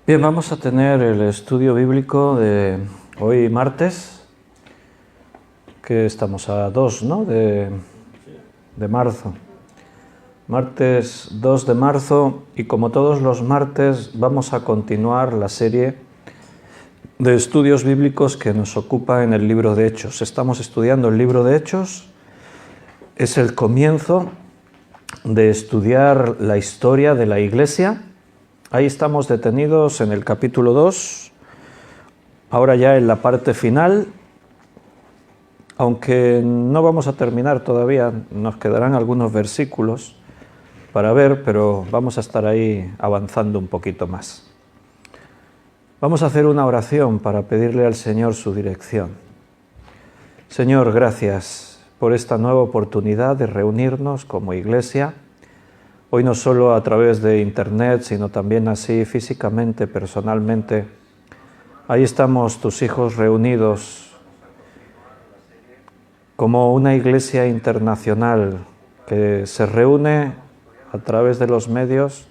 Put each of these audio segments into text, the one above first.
Bien, vamos a tener el estudio bíblico de hoy martes, que estamos a 2, ¿no? de marzo. Martes 2 de marzo, y como todos los martes vamos a continuar la serie de estudios bíblicos que nos ocupa en el libro de Hechos. Estamos estudiando el libro de Hechos, es el comienzo de estudiar la historia de la Iglesia. Ahí estamos detenidos en el capítulo 2, ahora ya en la parte final, aunque no vamos a terminar todavía, nos quedarán algunos versículos para ver, pero vamos a estar ahí avanzando un poquito más. Vamos a hacer una oración para pedirle al Señor su dirección. Señor, gracias por esta nueva oportunidad de reunirnos como iglesia. Hoy no solo a través de internet, sino también así físicamente, personalmente. Ahí estamos tus hijos reunidos como una iglesia internacional que se reúne a través de los medios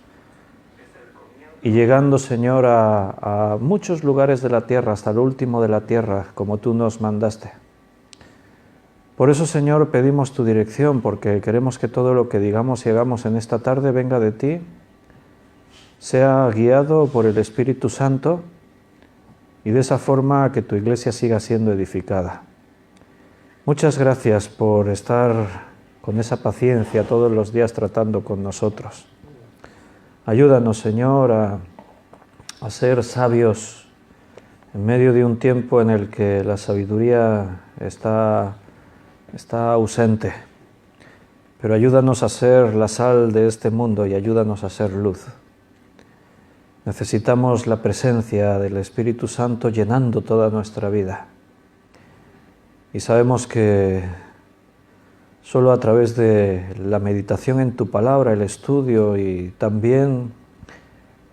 y llegando, Señor, a muchos lugares de la tierra, hasta el último de la tierra, como tú nos mandaste. Por eso, Señor, pedimos tu dirección, porque queremos que todo lo que digamos y hagamos en esta tarde venga de ti, sea guiado por el Espíritu Santo y de esa forma que tu iglesia siga siendo edificada. Muchas gracias por estar con esa paciencia todos los días tratando con nosotros. Ayúdanos, Señor, a ser sabios en medio de un tiempo en el que la sabiduría está ausente, pero ayúdanos a ser la sal de este mundo y ayúdanos a ser luz. Necesitamos la presencia del Espíritu Santo llenando toda nuestra vida. Y sabemos que solo a través de la meditación en tu palabra, el estudio y también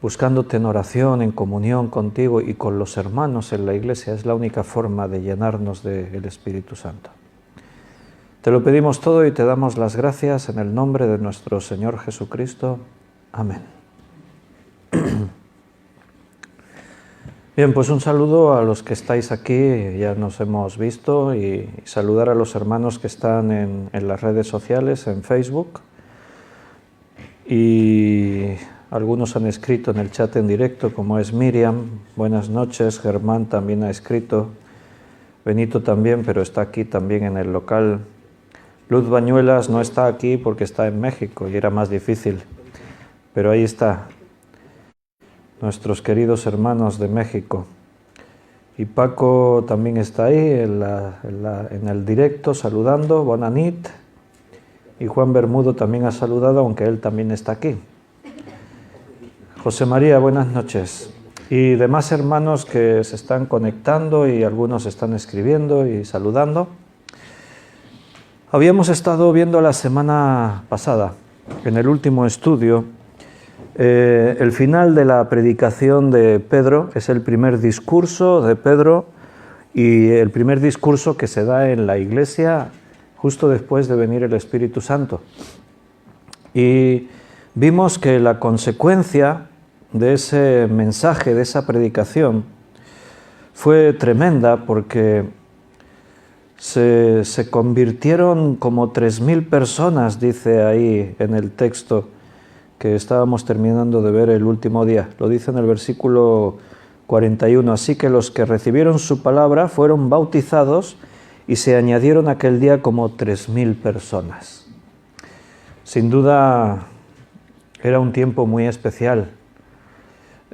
buscándote en oración, en comunión contigo y con los hermanos en la iglesia, es la única forma de llenarnos del Espíritu Santo. Te lo pedimos todo y te damos las gracias en el nombre de nuestro Señor Jesucristo. Amén. Bien, pues un saludo a los que estáis aquí, ya nos hemos visto, y saludar a los hermanos que están en las redes sociales, en Facebook. Y algunos han escrito en el chat en directo, como es Miriam. Buenas noches. Germán también ha escrito. Benito también, pero está aquí también en el local. Luz Bañuelas no está aquí porque está en México y era más difícil, pero ahí está, nuestros queridos hermanos de México. Y Paco también está ahí en el directo saludando, Bonanit. Y Juan Bermudo también ha saludado, aunque él también está aquí. José María, buenas noches. Y demás hermanos que se están conectando y algunos están escribiendo y saludando. Habíamos estado viendo la semana pasada, en el último estudio, el final de la predicación de Pedro. Es el primer discurso de Pedro y el primer discurso que se da en la iglesia justo después de venir el Espíritu Santo. Y vimos que la consecuencia de ese mensaje, de esa predicación, fue tremenda porque se convirtieron como 3.000 personas, dice ahí en el texto que estábamos terminando de ver el último día. Lo dice en el versículo 41. Así que los que recibieron su palabra fueron bautizados y se añadieron aquel día como 3.000 personas. Sin duda era un tiempo muy especial,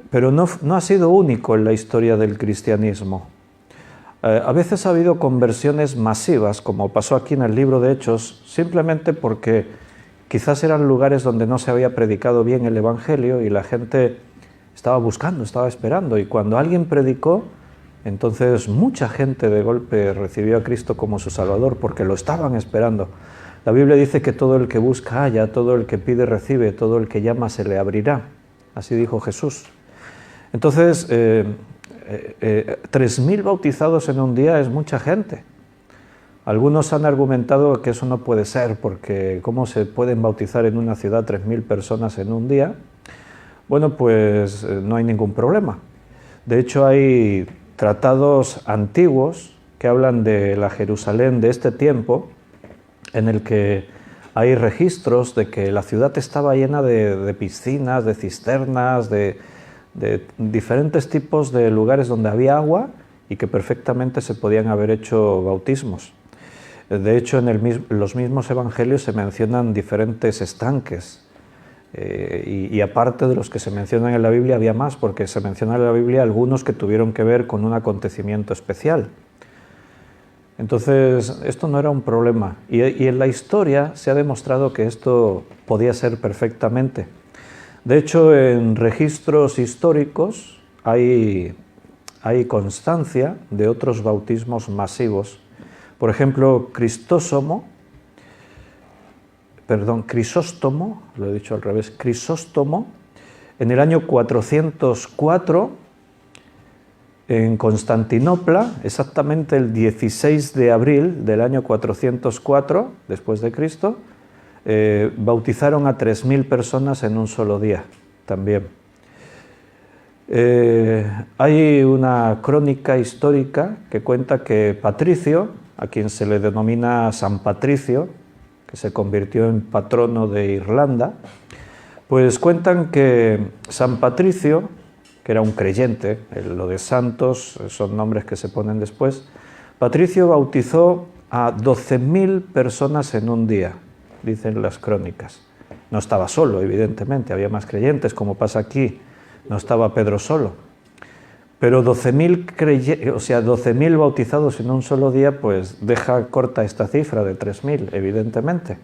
pero no ha sido único en la historia del cristianismo. A veces ha habido conversiones masivas, como pasó aquí en el libro de Hechos, simplemente porque quizás eran lugares donde no se había predicado bien el Evangelio y la gente estaba buscando, estaba esperando. Y cuando alguien predicó, entonces mucha gente de golpe recibió a Cristo como su Salvador porque lo estaban esperando. La Biblia dice que todo el que busca halla, todo el que pide recibe, todo el que llama se le abrirá. Así dijo Jesús. Entonces, 3.000 bautizados en un día es mucha gente. Algunos han argumentado que eso no puede ser, porque ¿cómo se pueden bautizar en una ciudad 3.000 personas en un día? Bueno, pues no hay ningún problema. De hecho, hay tratados antiguos que hablan de la Jerusalén de este tiempo, en el que hay registros de que la ciudad estaba llena de piscinas, de cisternas, de diferentes tipos de lugares donde había agua y que perfectamente se podían haber hecho bautismos. De hecho, en los mismos evangelios se mencionan diferentes estanques, y aparte de los que se mencionan en la Biblia había más, porque se mencionan en la Biblia algunos que tuvieron que ver con un acontecimiento especial. Entonces, esto no era un problema, y en la historia se ha demostrado que esto podía ser perfectamente. De hecho, en registros históricos hay constancia de otros bautismos masivos. Por ejemplo, Crisóstomo, lo he dicho al revés, Crisóstomo, en el año 404, en Constantinopla, exactamente el 16 de abril del año 404, después de Cristo, bautizaron a 3.000 personas en un solo día también. Hay una crónica histórica que cuenta que Patricio, a quien se le denomina San Patricio, que se convirtió en patrono de Irlanda, pues cuentan que San Patricio, que era un creyente, lo de santos son nombres que se ponen después, Patricio bautizó a 12.000 personas en un día, dicen las crónicas. No estaba solo, evidentemente, había más creyentes, como pasa aquí, no estaba Pedro solo. Pero 12.000 bautizados en un solo día, pues deja corta esta cifra de 3.000, evidentemente.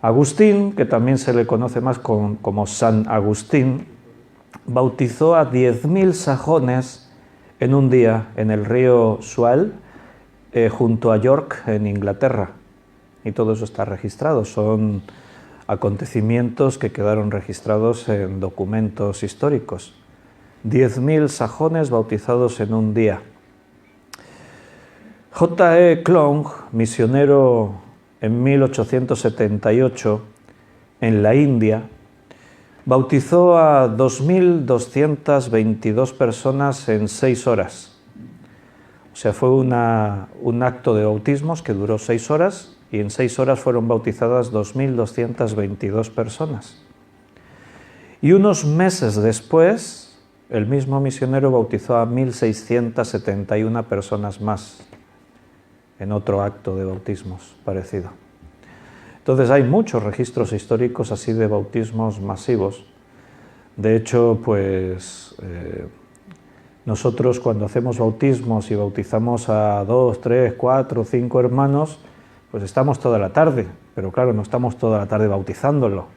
Agustín, que también se le conoce más como San Agustín, bautizó a 10.000 sajones en un día en el río Swale, junto a York, en Inglaterra. Y todo eso está registrado, son acontecimientos que quedaron registrados en documentos históricos. 10.000 sajones bautizados en un día. J.E. Klong, misionero en 1878 en la India, bautizó a 2.222 personas en 6 horas. O sea, fue un acto de bautismos que duró 6 horas y en 6 horas fueron bautizadas 2.222 personas. Y unos meses después, el mismo misionero bautizó a 1.671 personas más en otro acto de bautismos parecido. Entonces hay muchos registros históricos así de bautismos masivos. De hecho, pues nosotros cuando hacemos bautismos y bautizamos a 2, 3, 4, 5 hermanos, pues estamos toda la tarde, pero claro, no estamos toda la tarde bautizándolo.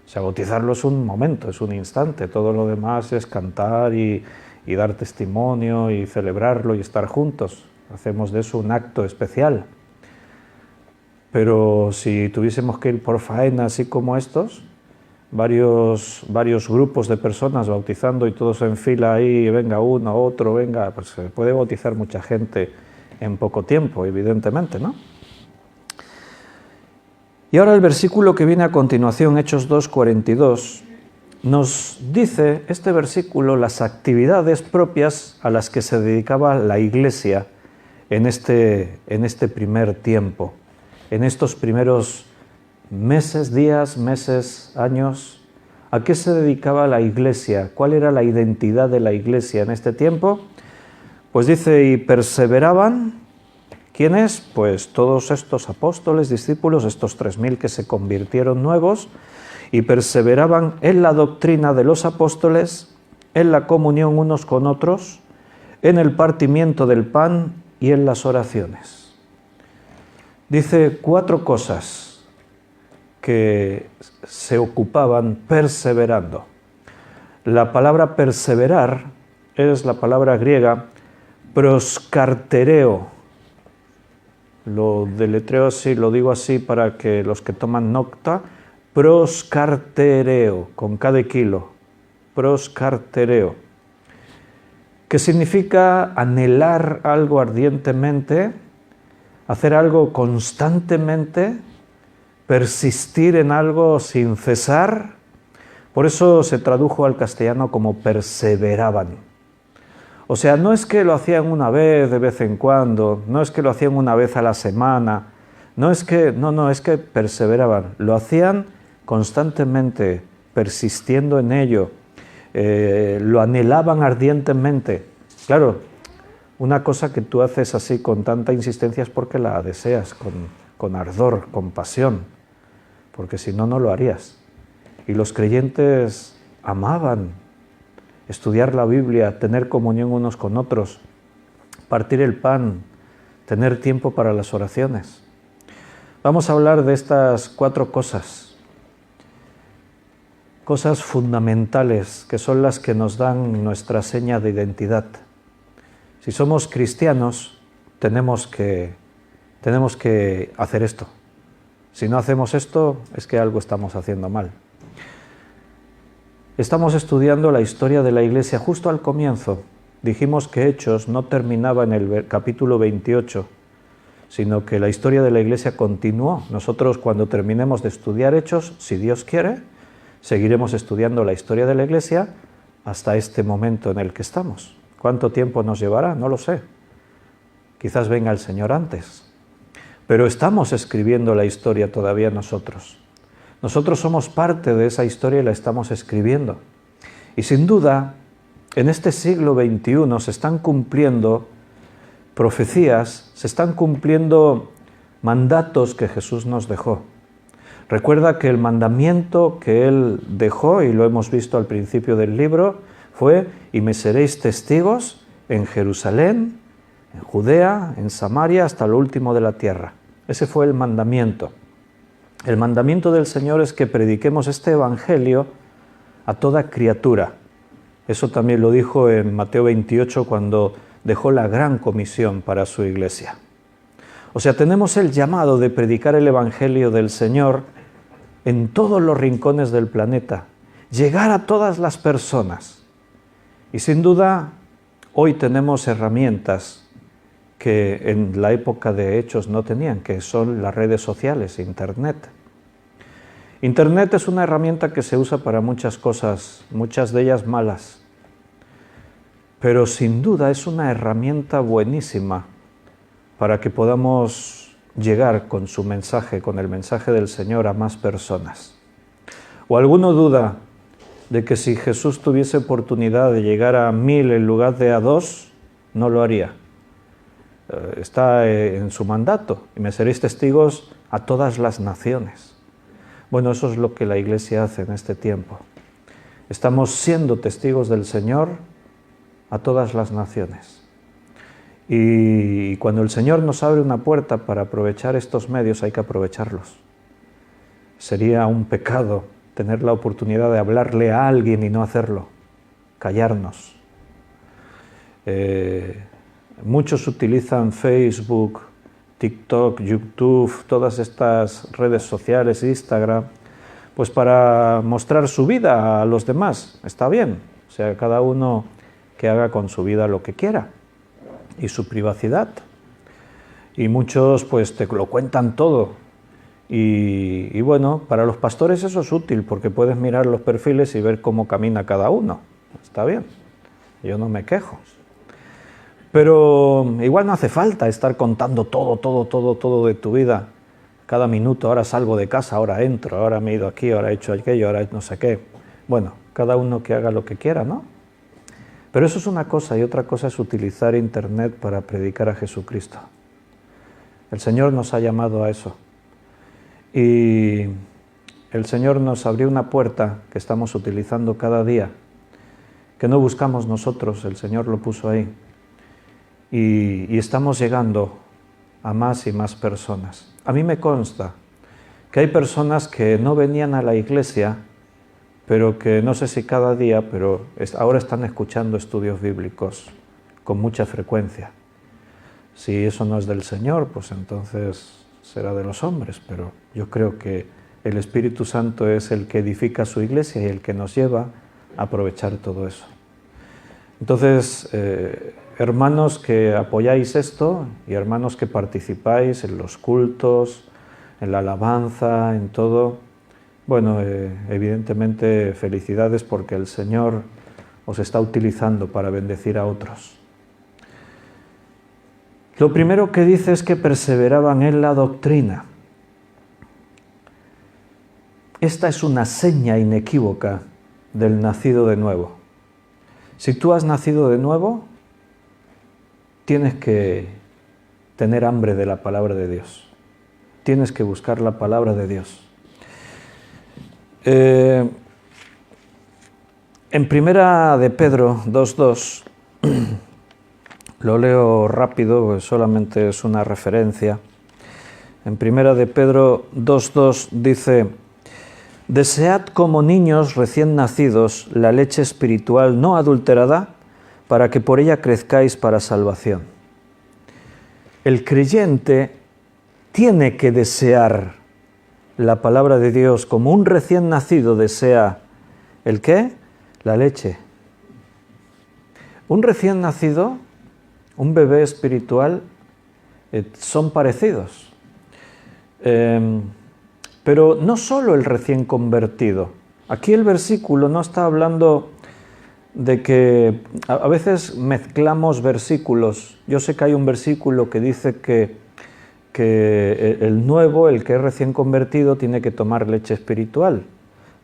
O sea, bautizarlo es un momento, es un instante, todo lo demás es cantar y dar testimonio y celebrarlo y estar juntos. Hacemos de eso un acto especial. Pero si tuviésemos que ir por faena así como estos, varios grupos de personas bautizando y todos en fila ahí, venga uno, otro, venga, pues se puede bautizar mucha gente en poco tiempo, evidentemente, ¿no? Y ahora el versículo que viene a continuación, Hechos 2:42, nos dice este versículo las actividades propias a las que se dedicaba la Iglesia en este primer tiempo, en estos primeros meses, días, meses, años. ¿A qué se dedicaba la Iglesia? ¿Cuál era la identidad de la Iglesia en este tiempo? Pues dice, y perseveraban. ¿Quiénes? Pues todos estos apóstoles, discípulos, estos 3.000 que se convirtieron nuevos, y perseveraban en la doctrina de los apóstoles, en la comunión unos con otros, en el partimiento del pan y en las oraciones. Dice 4 cosas que se ocupaban perseverando. La palabra perseverar es la palabra griega proskartereo. Lo deletreo así, lo digo así para que los que toman nota, proskartereo, con K de kilo, proskartereo, que significa anhelar algo ardientemente, hacer algo constantemente, persistir en algo sin cesar, Por eso se tradujo al castellano como perseveraban. O sea, no es que lo hacían una vez de vez en cuando, no es que lo hacían una vez a la semana, es que perseveraban, lo hacían constantemente, persistiendo en ello, lo anhelaban ardientemente. Claro, una cosa que tú haces así con tanta insistencia es porque la deseas, con ardor, con pasión, porque si no, no lo harías. Y los creyentes amaban estudiar la Biblia, tener comunión unos con otros, partir el pan, tener tiempo para las oraciones. Vamos a hablar de estas 4 cosas fundamentales que son las que nos dan nuestra seña de identidad. Si somos cristianos, tenemos que hacer esto. Si no hacemos esto, es que algo estamos haciendo mal. Estamos estudiando la historia de la Iglesia justo al comienzo. Dijimos que Hechos no terminaba en el capítulo 28, sino que la historia de la Iglesia continuó. Nosotros, cuando terminemos de estudiar Hechos, si Dios quiere, seguiremos estudiando la historia de la Iglesia hasta este momento en el que estamos. ¿Cuánto tiempo nos llevará? No lo sé. Quizás venga el Señor antes. Pero estamos escribiendo la historia todavía nosotros. Nosotros somos parte de esa historia y la estamos escribiendo. Y sin duda, en este siglo XXI se están cumpliendo profecías, se están cumpliendo mandatos que Jesús nos dejó. Recuerda que el mandamiento que Él dejó, y lo hemos visto al principio del libro, fue: y me seréis testigos en Jerusalén, en Judea, en Samaria, hasta lo último de la tierra. Ese fue el mandamiento. El mandamiento del Señor es que prediquemos este evangelio a toda criatura. Eso también lo dijo en Mateo 28 cuando dejó la gran comisión para su iglesia. O sea, tenemos el llamado de predicar el evangelio del Señor en todos los rincones del planeta, llegar a todas las personas. Y sin duda, hoy tenemos herramientas que en la época de Hechos no tenían, que son las redes sociales, Internet. Internet es una herramienta que se usa para muchas cosas, muchas de ellas malas, pero sin duda es una herramienta buenísima para que podamos llegar con su mensaje, con el mensaje del Señor, a más personas. ¿O alguno duda de que si Jesús tuviese oportunidad de llegar a 1000 en lugar de a 2, no lo haría? Está en su mandato: y me seréis testigos a todas las naciones. Bueno, eso es lo que la Iglesia hace en este tiempo. Estamos siendo testigos del Señor a todas las naciones. Y cuando el Señor nos abre una puerta para aprovechar estos medios, hay que aprovecharlos. Sería un pecado tener la oportunidad de hablarle a alguien y no hacerlo, callarnos. Muchos utilizan Facebook, TikTok, YouTube, todas estas redes sociales, Instagram, pues para mostrar su vida a los demás. Está bien, o sea, cada uno que haga con su vida lo que quiera y su privacidad. Y muchos pues te lo cuentan todo. Y bueno, para los pastores eso es útil porque puedes mirar los perfiles y ver cómo camina cada uno. Está bien, yo no me quejo. Pero igual no hace falta estar contando todo de tu vida. Cada minuto: ahora salgo de casa, ahora entro, ahora me he ido aquí, ahora he hecho aquello, ahora no sé qué. Bueno, cada uno que haga lo que quiera, ¿no? Pero eso es una cosa, y otra cosa es utilizar Internet para predicar a Jesucristo. El Señor nos ha llamado a eso. Y el Señor nos abrió una puerta que estamos utilizando cada día, que no buscamos nosotros, el Señor lo puso ahí. Y estamos llegando a más y más personas. A mí me consta que hay personas que no venían a la iglesia, pero que no sé si cada día, pero ahora están escuchando estudios bíblicos con mucha frecuencia. Si eso no es del Señor, pues entonces será de los hombres, pero yo creo que el Espíritu Santo es el que edifica su iglesia y el que nos lleva a aprovechar todo eso. Entonces, hermanos que apoyáis esto y hermanos que participáis en los cultos, en la alabanza, en todo, Bueno, evidentemente felicidades porque el Señor os está utilizando para bendecir a otros. Lo primero que dice es que perseveraban en la doctrina. Esta es una seña inequívoca del nacido de nuevo. Si tú has nacido de nuevo, tienes que tener hambre de la palabra de Dios. Tienes que buscar la palabra de Dios. En primera de Pedro 2.2, lo leo rápido, pues solamente es una referencia. En primera de Pedro 2.2 dice: desead como niños recién nacidos la leche espiritual no adulterada, para que por ella crezcáis para salvación. El creyente tiene que desear la palabra de Dios como un recién nacido desea ¿el qué? La leche. Un recién nacido, un bebé espiritual, son parecidos. Pero no solo el recién convertido. Aquí el versículo no está hablando de que a veces mezclamos versículos. Yo sé que hay un versículo que dice que el nuevo, el que es recién convertido, tiene que tomar leche espiritual.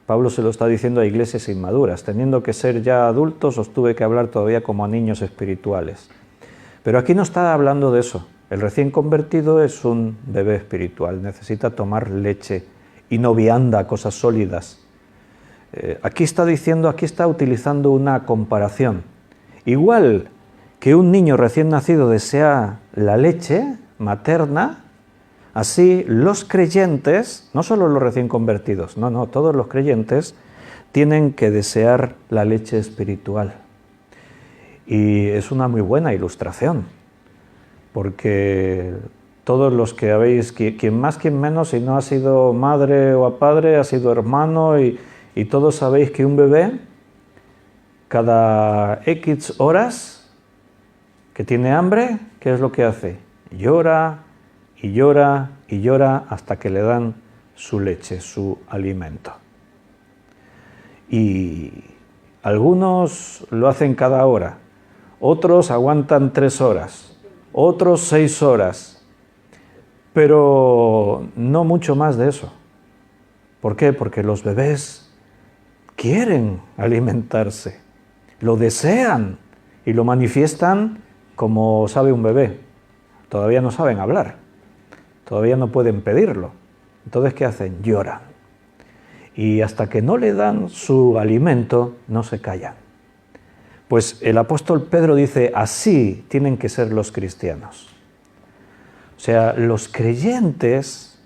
Pablo se lo está diciendo a iglesias inmaduras. Teniendo que ser ya adultos, os tuve que hablar todavía como a niños espirituales. Pero aquí no está hablando de eso. El recién convertido es un bebé espiritual, necesita tomar leche y no vianda, cosas sólidas. Aquí está diciendo, aquí está utilizando una comparación. Igual que un niño recién nacido desea la leche materna, así los creyentes, no solo los recién convertidos, no, todos los creyentes tienen que desear la leche espiritual. Y es una muy buena ilustración, porque todos los que habéis, quien más, quien menos, si no ha sido madre o padre, ha sido hermano, y todos sabéis que un bebé, cada X horas que tiene hambre, ¿qué es lo que hace? Llora y llora y llora hasta que le dan su leche, su alimento. Y algunos lo hacen cada hora, otros aguantan 3 horas, otros 6 horas, pero no mucho más de eso. ¿Por qué? Porque los bebés quieren alimentarse, lo desean y lo manifiestan como sabe un bebé. Todavía no saben hablar, todavía no pueden pedirlo. Entonces, ¿qué hacen? Lloran. Y hasta que no le dan su alimento, no se callan. Pues el apóstol Pedro dice, así tienen que ser los cristianos. O sea, los creyentes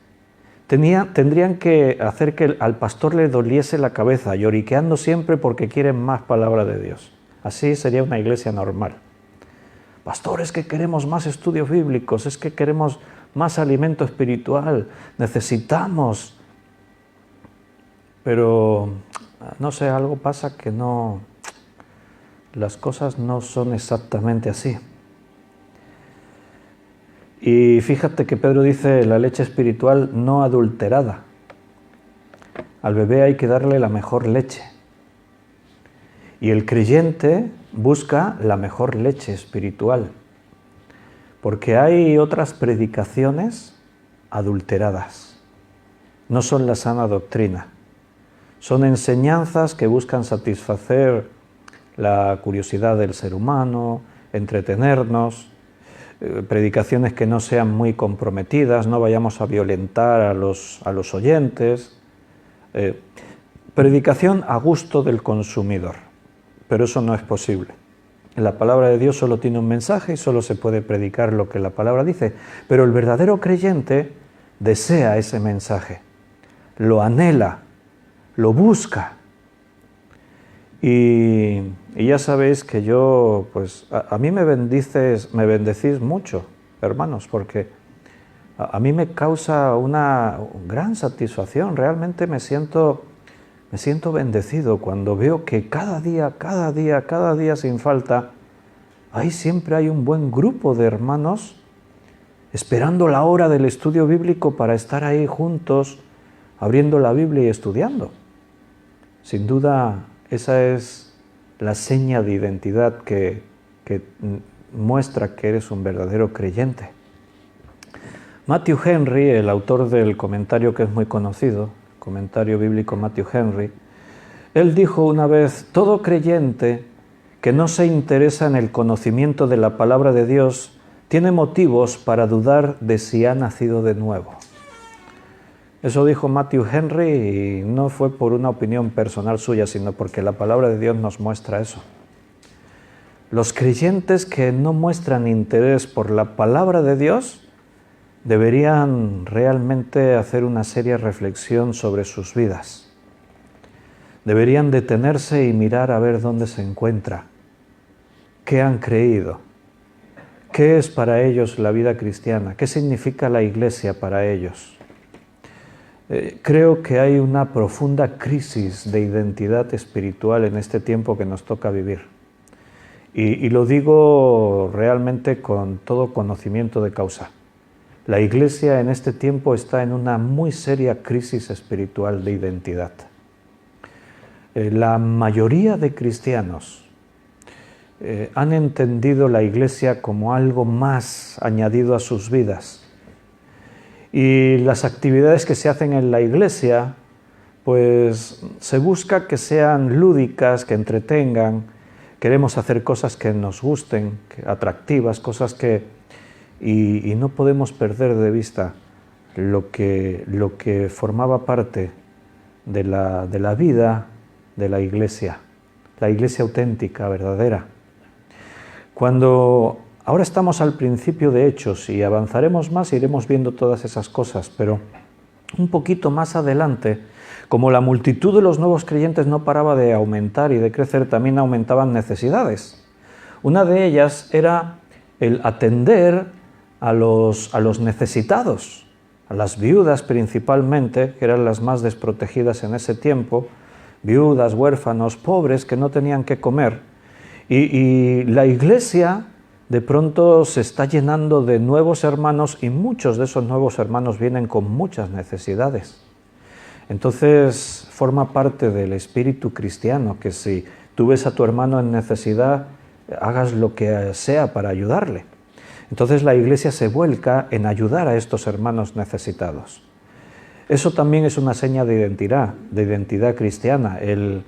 tendrían que hacer que al pastor le doliese la cabeza, lloriqueando siempre porque quieren más palabra de Dios. Así sería una iglesia normal. Pastor, es que queremos más estudios bíblicos, es que queremos más alimento espiritual, necesitamos. Pero, no sé, algo pasa que no, las cosas no son exactamente así. Y fíjate que Pedro dice la leche espiritual no adulterada. Al bebé hay que darle la mejor leche. Y el creyente busca la mejor leche espiritual, porque hay otras predicaciones adulteradas. No son la sana doctrina. Son enseñanzas que buscan satisfacer la curiosidad del ser humano, entretenernos, predicaciones que no sean muy comprometidas, no vayamos a violentar a los oyentes. Predicación a gusto del consumidor. Pero eso no es posible. La palabra de Dios solo tiene un mensaje y solo se puede predicar lo que la palabra dice. Pero el verdadero creyente desea ese mensaje, lo anhela, lo busca. Y ya sabéis que yo, pues a mí me bendecís mucho, hermanos, porque a mí me causa una gran satisfacción. Realmente me siento bendecido cuando veo que cada día sin falta, ahí siempre hay un buen grupo de hermanos esperando la hora del estudio bíblico para estar ahí juntos, abriendo la Biblia y estudiando. Sin duda, esa es la seña de identidad que muestra que eres un verdadero creyente. Matthew Henry, el autor del comentario que es muy conocido, comentario bíblico Matthew Henry, él dijo una vez: todo creyente que no se interesa en el conocimiento de la palabra de Dios tiene motivos para dudar de si ha nacido de nuevo. Eso dijo Matthew Henry, y no fue por una opinión personal suya, sino porque la palabra de Dios nos muestra eso. Los creyentes que no muestran interés por la palabra de Dios deberían realmente hacer una seria reflexión sobre sus vidas. Deberían detenerse y mirar a ver dónde se encuentra, qué han creído, qué es para ellos la vida cristiana, qué significa la iglesia para ellos. Creo que hay una profunda crisis de identidad espiritual en este tiempo que nos toca vivir. Y lo digo realmente con todo conocimiento de causa. La iglesia en este tiempo está en una muy seria crisis espiritual de identidad. La mayoría de cristianos han entendido la iglesia como algo más añadido a sus vidas. Y las actividades que se hacen en la iglesia, pues se busca que sean lúdicas, que entretengan. Queremos hacer cosas que nos gusten, atractivas, cosas que... Y no podemos perder de vista lo que formaba parte de la vida de la iglesia auténtica, verdadera. Ahora estamos al principio de Hechos y avanzaremos más, iremos viendo todas esas cosas, pero un poquito más adelante, como la multitud de los nuevos creyentes no paraba de aumentar y de crecer, también aumentaban necesidades. Una de ellas era el atender a los necesitados, a las viudas principalmente, que eran las más desprotegidas en ese tiempo, viudas, huérfanos, pobres que no tenían qué comer. Y la iglesia de pronto se está llenando de nuevos hermanos y muchos de esos nuevos hermanos vienen con muchas necesidades. Entonces forma parte del espíritu cristiano que si tú ves a tu hermano en necesidad, hagas lo que sea para ayudarle. Entonces la iglesia se vuelca en ayudar a estos hermanos necesitados. Eso también es una seña de identidad cristiana, el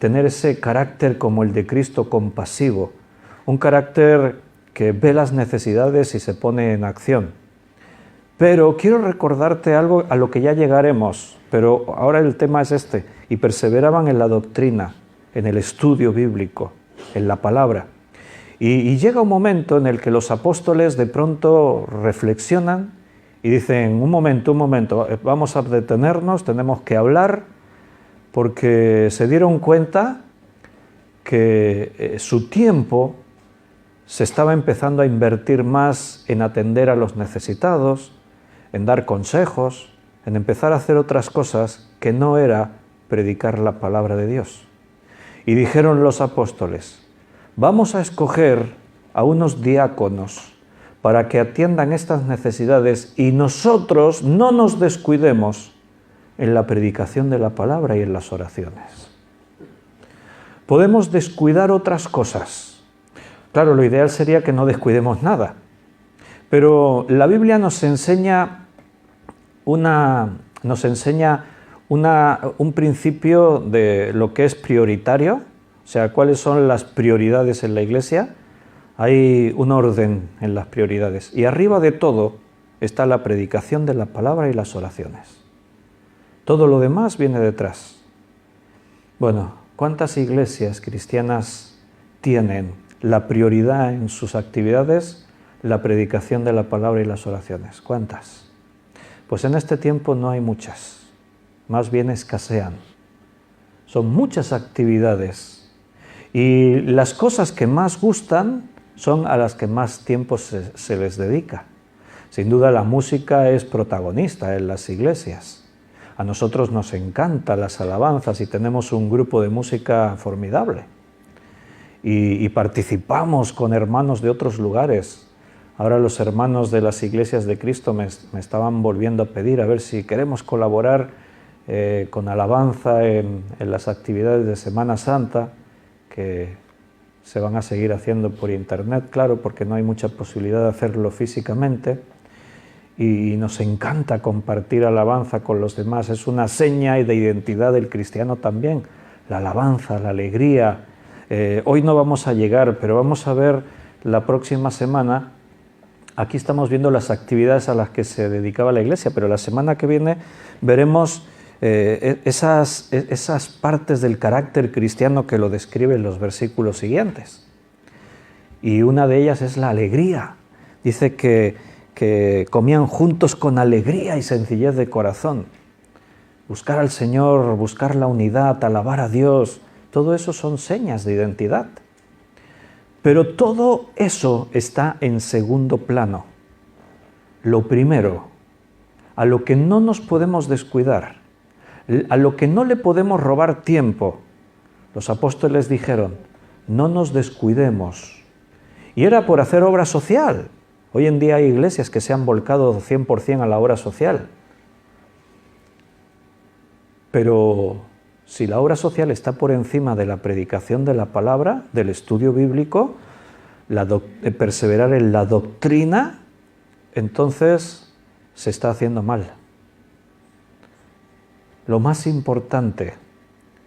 tener ese carácter como el de Cristo compasivo, un carácter que ve las necesidades y se pone en acción. Pero quiero recordarte algo a lo que ya llegaremos, pero ahora el tema es este: y perseveraban en la doctrina, en el estudio bíblico, en la palabra. Y llega un momento en el que los apóstoles de pronto reflexionan y dicen: un momento, vamos a detenernos, tenemos que hablar, porque se dieron cuenta que su tiempo se estaba empezando a invertir más en atender a los necesitados, en dar consejos, en empezar a hacer otras cosas que no era predicar la palabra de Dios. Y dijeron los apóstoles: vamos a escoger a unos diáconos para que atiendan estas necesidades y nosotros no nos descuidemos en la predicación de la palabra y en las oraciones. Podemos descuidar otras cosas. Claro, lo ideal sería que no descuidemos nada, pero la Biblia nos enseña un principio de lo que es prioritario. O sea, ¿cuáles son las prioridades en la iglesia? Hay un orden en las prioridades. Y arriba de todo está la predicación de la palabra y las oraciones. Todo lo demás viene detrás. Bueno, ¿cuántas iglesias cristianas tienen la prioridad en sus actividades la predicación de la palabra y las oraciones? ¿Cuántas? Pues en este tiempo no hay muchas. Más bien escasean. Son muchas actividades. Y las cosas que más gustan son a las que más tiempo se les dedica. Sin duda la música es protagonista en las iglesias. A nosotros nos encantan las alabanzas y tenemos un grupo de música formidable. Y participamos con hermanos de otros lugares. Ahora los hermanos de las iglesias de Cristo me estaban volviendo a pedir a ver si queremos colaborar con alabanza en las actividades de Semana Santa, que se van a seguir haciendo por internet, claro, porque no hay mucha posibilidad de hacerlo físicamente, y nos encanta compartir alabanza con los demás, es una seña de identidad del cristiano también, la alabanza, la alegría. Hoy no vamos a llegar, pero vamos a ver la próxima semana. Aquí estamos viendo las actividades a las que se dedicaba la Iglesia, pero la semana que viene veremos esas partes del carácter cristiano que lo describen los versículos siguientes. Y una de ellas es la alegría. Dice que comían juntos con alegría y sencillez de corazón. Buscar al Señor, buscar la unidad, alabar a Dios, todo eso son señas de identidad. Pero todo eso está en segundo plano. Lo primero, a lo que no nos podemos descuidar, a lo que no le podemos robar tiempo, los apóstoles dijeron, no nos descuidemos. Y era por hacer obra social. Hoy en día hay iglesias que se han volcado 100% a la obra social. Pero si la obra social está por encima de la predicación de la palabra, del estudio bíblico, de perseverar en la doctrina, entonces se está haciendo mal. Lo más importante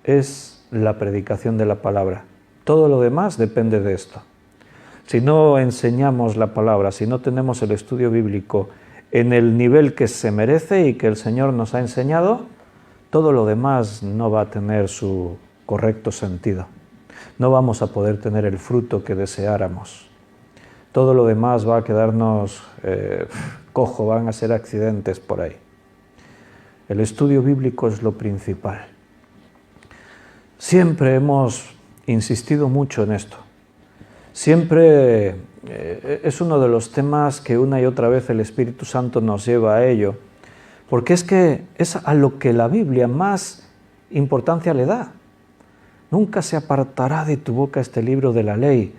es la predicación de la palabra. Todo lo demás depende de esto. Si no enseñamos la palabra, si no tenemos el estudio bíblico en el nivel que se merece y que el Señor nos ha enseñado, todo lo demás no va a tener su correcto sentido. No vamos a poder tener el fruto que deseáramos. Todo lo demás va a quedarnos cojo, van a ser accidentes por ahí. El estudio bíblico es lo principal. Siempre hemos insistido mucho en esto. Siempre es uno de los temas que una y otra vez el Espíritu Santo nos lleva a ello, porque es que es a lo que la Biblia más importancia le da. Nunca se apartará de tu boca este libro de la ley.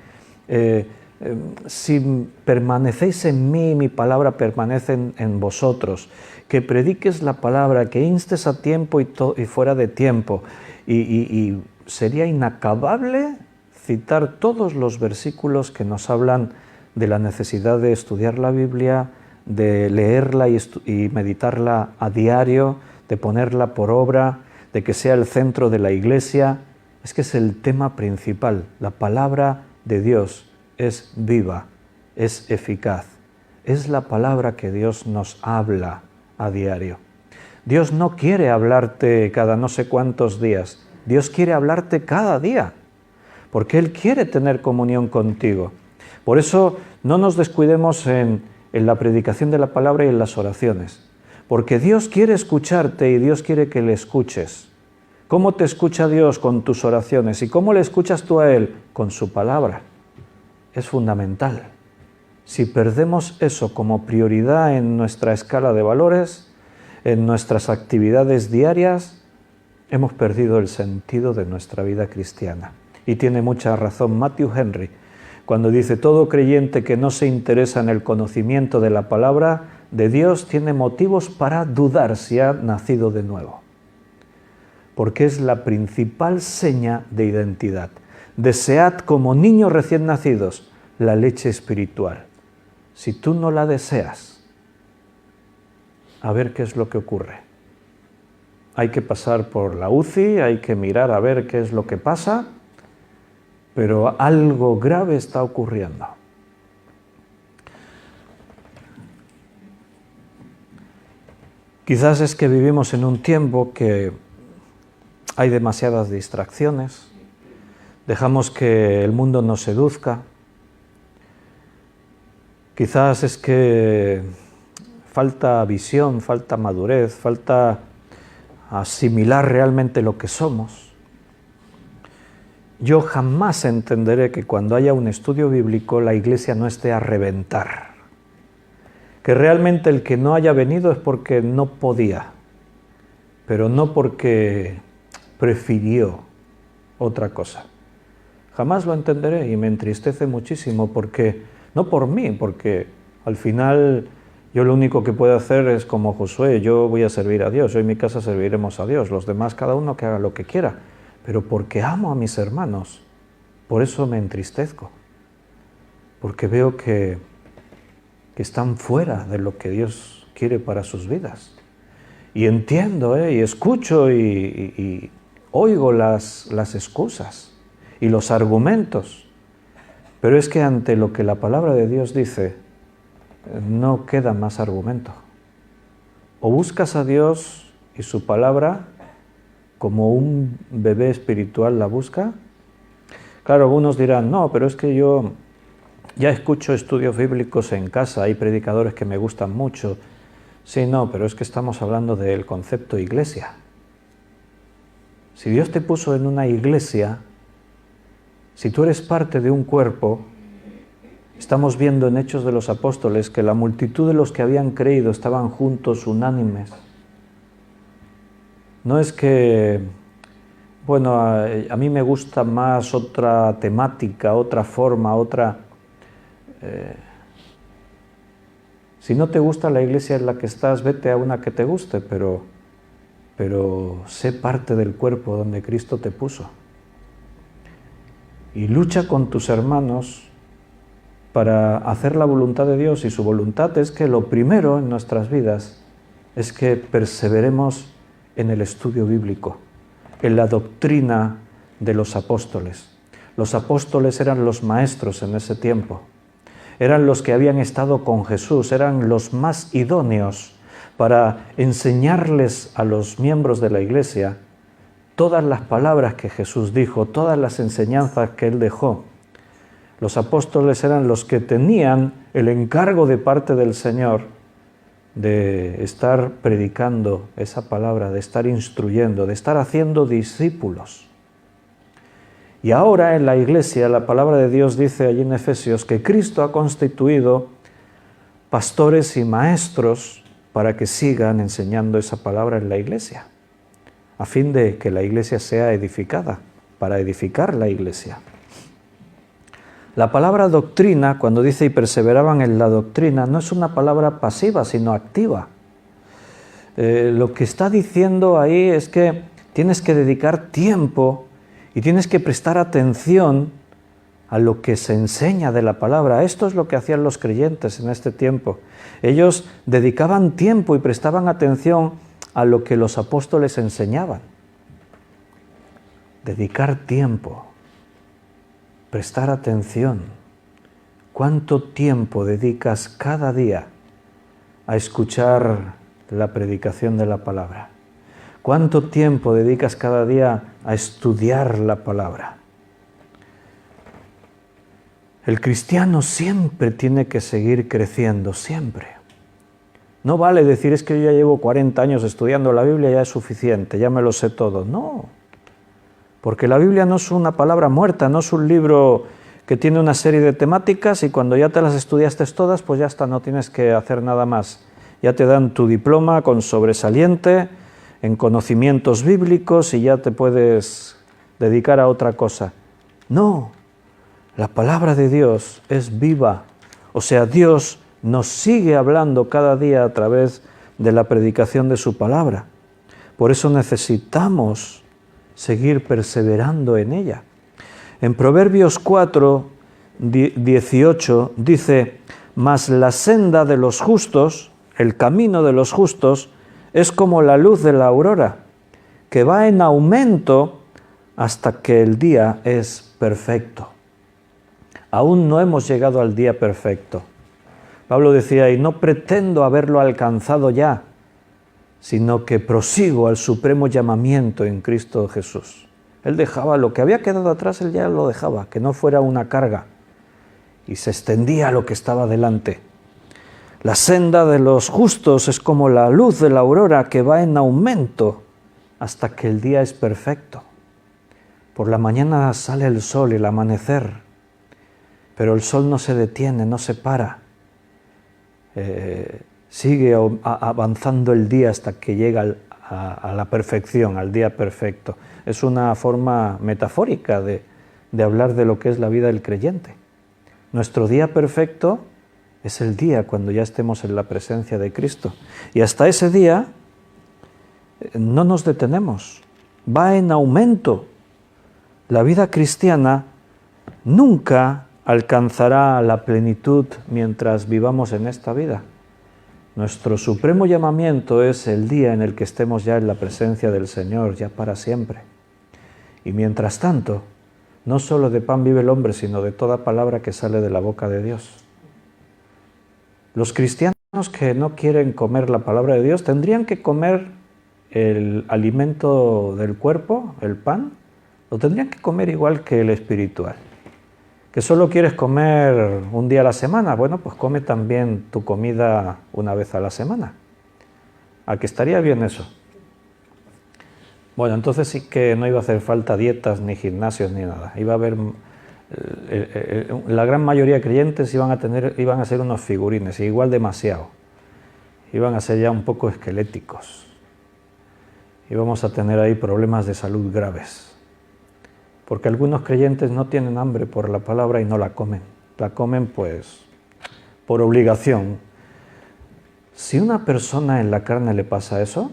Si permanecéis en mí, mi palabra permanece en vosotros. Que prediques la palabra, que instes a tiempo y fuera de tiempo. Y sería inacabable citar todos los versículos que nos hablan de la necesidad de estudiar la Biblia, de leerla y meditarla a diario, de ponerla por obra, de que sea el centro de la Iglesia. Es que es el tema principal. La palabra de Dios es viva, es eficaz. Es la palabra que Dios nos habla a diario. Dios no quiere hablarte cada no sé cuántos días. Dios quiere hablarte cada día, porque Él quiere tener comunión contigo. Por eso no nos descuidemos en la predicación de la palabra y en las oraciones, porque Dios quiere escucharte y Dios quiere que le escuches. ¿Cómo te escucha Dios? Con tus oraciones. ¿Y cómo le escuchas tú a Él? Con su palabra. Es fundamental. Si perdemos eso como prioridad en nuestra escala de valores, en nuestras actividades diarias, hemos perdido el sentido de nuestra vida cristiana. Y tiene mucha razón Matthew Henry cuando dice: todo creyente que no se interesa en el conocimiento de la palabra de Dios tiene motivos para dudar si ha nacido de nuevo. Porque es la principal seña de identidad. Desead como niños recién nacidos la leche espiritual. Si tú no la deseas, a ver qué es lo que ocurre. Hay que pasar por la UCI, hay que mirar a ver qué es lo que pasa, pero algo grave está ocurriendo. Quizás es que vivimos en un tiempo que hay demasiadas distracciones, dejamos que el mundo nos seduzca. Quizás es que falta visión, falta madurez, falta asimilar realmente lo que somos. Yo jamás entenderé que cuando haya un estudio bíblico la Iglesia no esté a reventar. Que realmente el que no haya venido es porque no podía, pero no porque prefirió otra cosa. Jamás lo entenderé y me entristece muchísimo porque, no por mí, porque al final Yo lo único que puedo hacer es como Josué, yo voy a servir a Dios, yo en mi casa serviremos a Dios, los demás cada uno que haga lo que quiera, pero porque amo a mis hermanos, por eso me entristezco, porque veo que están fuera de lo que Dios quiere para sus vidas. Y entiendo, y escucho y oigo las excusas y los argumentos, pero es que ante lo que la palabra de Dios dice, no queda más argumento. O buscas a Dios y su palabra como un bebé espiritual la busca. Claro, algunos dirán, no, pero es que yo ya escucho estudios bíblicos en casa, hay predicadores que me gustan mucho. Sí, no, pero es que estamos hablando del concepto iglesia. Si Dios te puso en una iglesia, si tú eres parte de un cuerpo, estamos viendo en Hechos de los Apóstoles que la multitud de los que habían creído estaban juntos, unánimes. No es que, bueno, a mí me gusta más otra temática, otra forma, otra... si no te gusta la iglesia en la que estás, vete a una que te guste, pero sé parte del cuerpo donde Cristo te puso. Y lucha con tus hermanos para hacer la voluntad de Dios, y su voluntad es que lo primero en nuestras vidas es que perseveremos en el estudio bíblico, en la doctrina de los apóstoles. Los apóstoles eran los maestros en ese tiempo, eran los que habían estado con Jesús, eran los más idóneos para enseñarles a los miembros de la iglesia todas las palabras que Jesús dijo, todas las enseñanzas que Él dejó. Los apóstoles eran los que tenían el encargo de parte del Señor de estar predicando esa palabra, de estar instruyendo, de estar haciendo discípulos. Y ahora en la iglesia la palabra de Dios dice allí en Efesios que Cristo ha constituido pastores y maestros para que sigan enseñando esa palabra en la iglesia, a fin de que la iglesia sea edificada, para edificar la iglesia. La palabra doctrina, cuando dice y perseveraban en la doctrina, no es una palabra pasiva, sino activa. Lo que está diciendo ahí es que tienes que dedicar tiempo y tienes que prestar atención a lo que se enseña de la palabra. Esto es lo que hacían los creyentes en este tiempo. Ellos dedicaban tiempo y prestaban atención a lo que los apóstoles enseñaban. Dedicar tiempo. Prestar atención. ¿Cuánto tiempo dedicas cada día a escuchar la predicación de la palabra? ¿Cuánto tiempo dedicas cada día a estudiar la palabra? El cristiano siempre tiene que seguir creciendo, siempre. No vale decir, es que yo ya llevo 40 años estudiando la Biblia, ya es suficiente, ya me lo sé todo. No. Porque la Biblia no es una palabra muerta, no es un libro que tiene una serie de temáticas y cuando ya te las estudiaste todas, pues ya está, no tienes que hacer nada más. Ya te dan tu diploma con sobresaliente en conocimientos bíblicos y ya te puedes dedicar a otra cosa. No, la palabra de Dios es viva. O sea, Dios nos sigue hablando cada día a través de la predicación de su palabra. Por eso necesitamos seguir perseverando en ella. En Proverbios 4, 18 dice, mas la senda de los justos, el camino de los justos, es como la luz de la aurora, que va en aumento hasta que el día es perfecto. Aún no hemos llegado al día perfecto. Pablo decía, y no pretendo haberlo alcanzado ya, sino que prosigo al supremo llamamiento en Cristo Jesús. Él dejaba lo que había quedado atrás, él ya lo dejaba, que no fuera una carga, y se extendía a lo que estaba delante. La senda de los justos es como la luz de la aurora que va en aumento hasta que el día es perfecto. Por la mañana sale el sol y el amanecer, pero el sol no se detiene, no se para. Sigue avanzando el día hasta que llega a la perfección, al día perfecto. Es una forma metafórica de hablar de lo que es la vida del creyente. Nuestro día perfecto Es el día cuando ya estemos en la presencia de Cristo. Y hasta ese día no nos detenemos. Va en aumento. La vida cristiana nunca alcanzará la plenitud mientras vivamos en esta vida. Nuestro supremo llamamiento es el día en el que estemos ya en la presencia del Señor, ya para siempre. Y mientras tanto, no solo de pan vive el hombre, sino de toda palabra que sale de la boca de Dios. Los cristianos que no quieren comer la palabra de Dios tendrían que comer el alimento del cuerpo, el pan, lo tendrían que comer igual que el espiritual. ¿Que solo quieres comer un día a la semana? Bueno, pues come también tu comida una vez a la semana. ¿A que estaría bien eso? Bueno, entonces sí que no iba a hacer falta dietas, ni gimnasios, ni nada. Iba a haber... la gran mayoría de creyentes iban a ser unos figurines, igual demasiado. Iban a ser ya un poco esqueléticos. Íbamos a tener ahí problemas de salud graves. Porque algunos creyentes no tienen hambre por la palabra y no la comen. La comen pues por obligación. Si a una persona en la carne le pasa eso,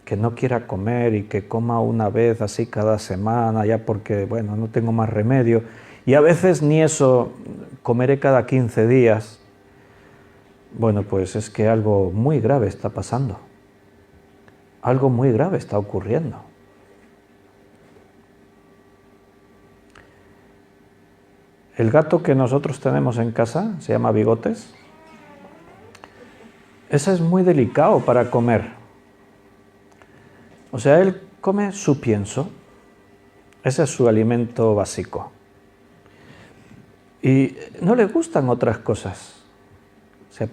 que no quiera comer y que coma una vez así cada semana, ya porque, bueno, no tengo más remedio, y a veces ni eso, comeré cada 15 días, bueno, pues es que algo muy grave está pasando. Algo muy grave está ocurriendo. El gato que nosotros tenemos en casa se llama Bigotes. Ese es muy delicado para comer. O sea, él come su pienso. Ese es su alimento básico. Y no le gustan otras cosas. O sea,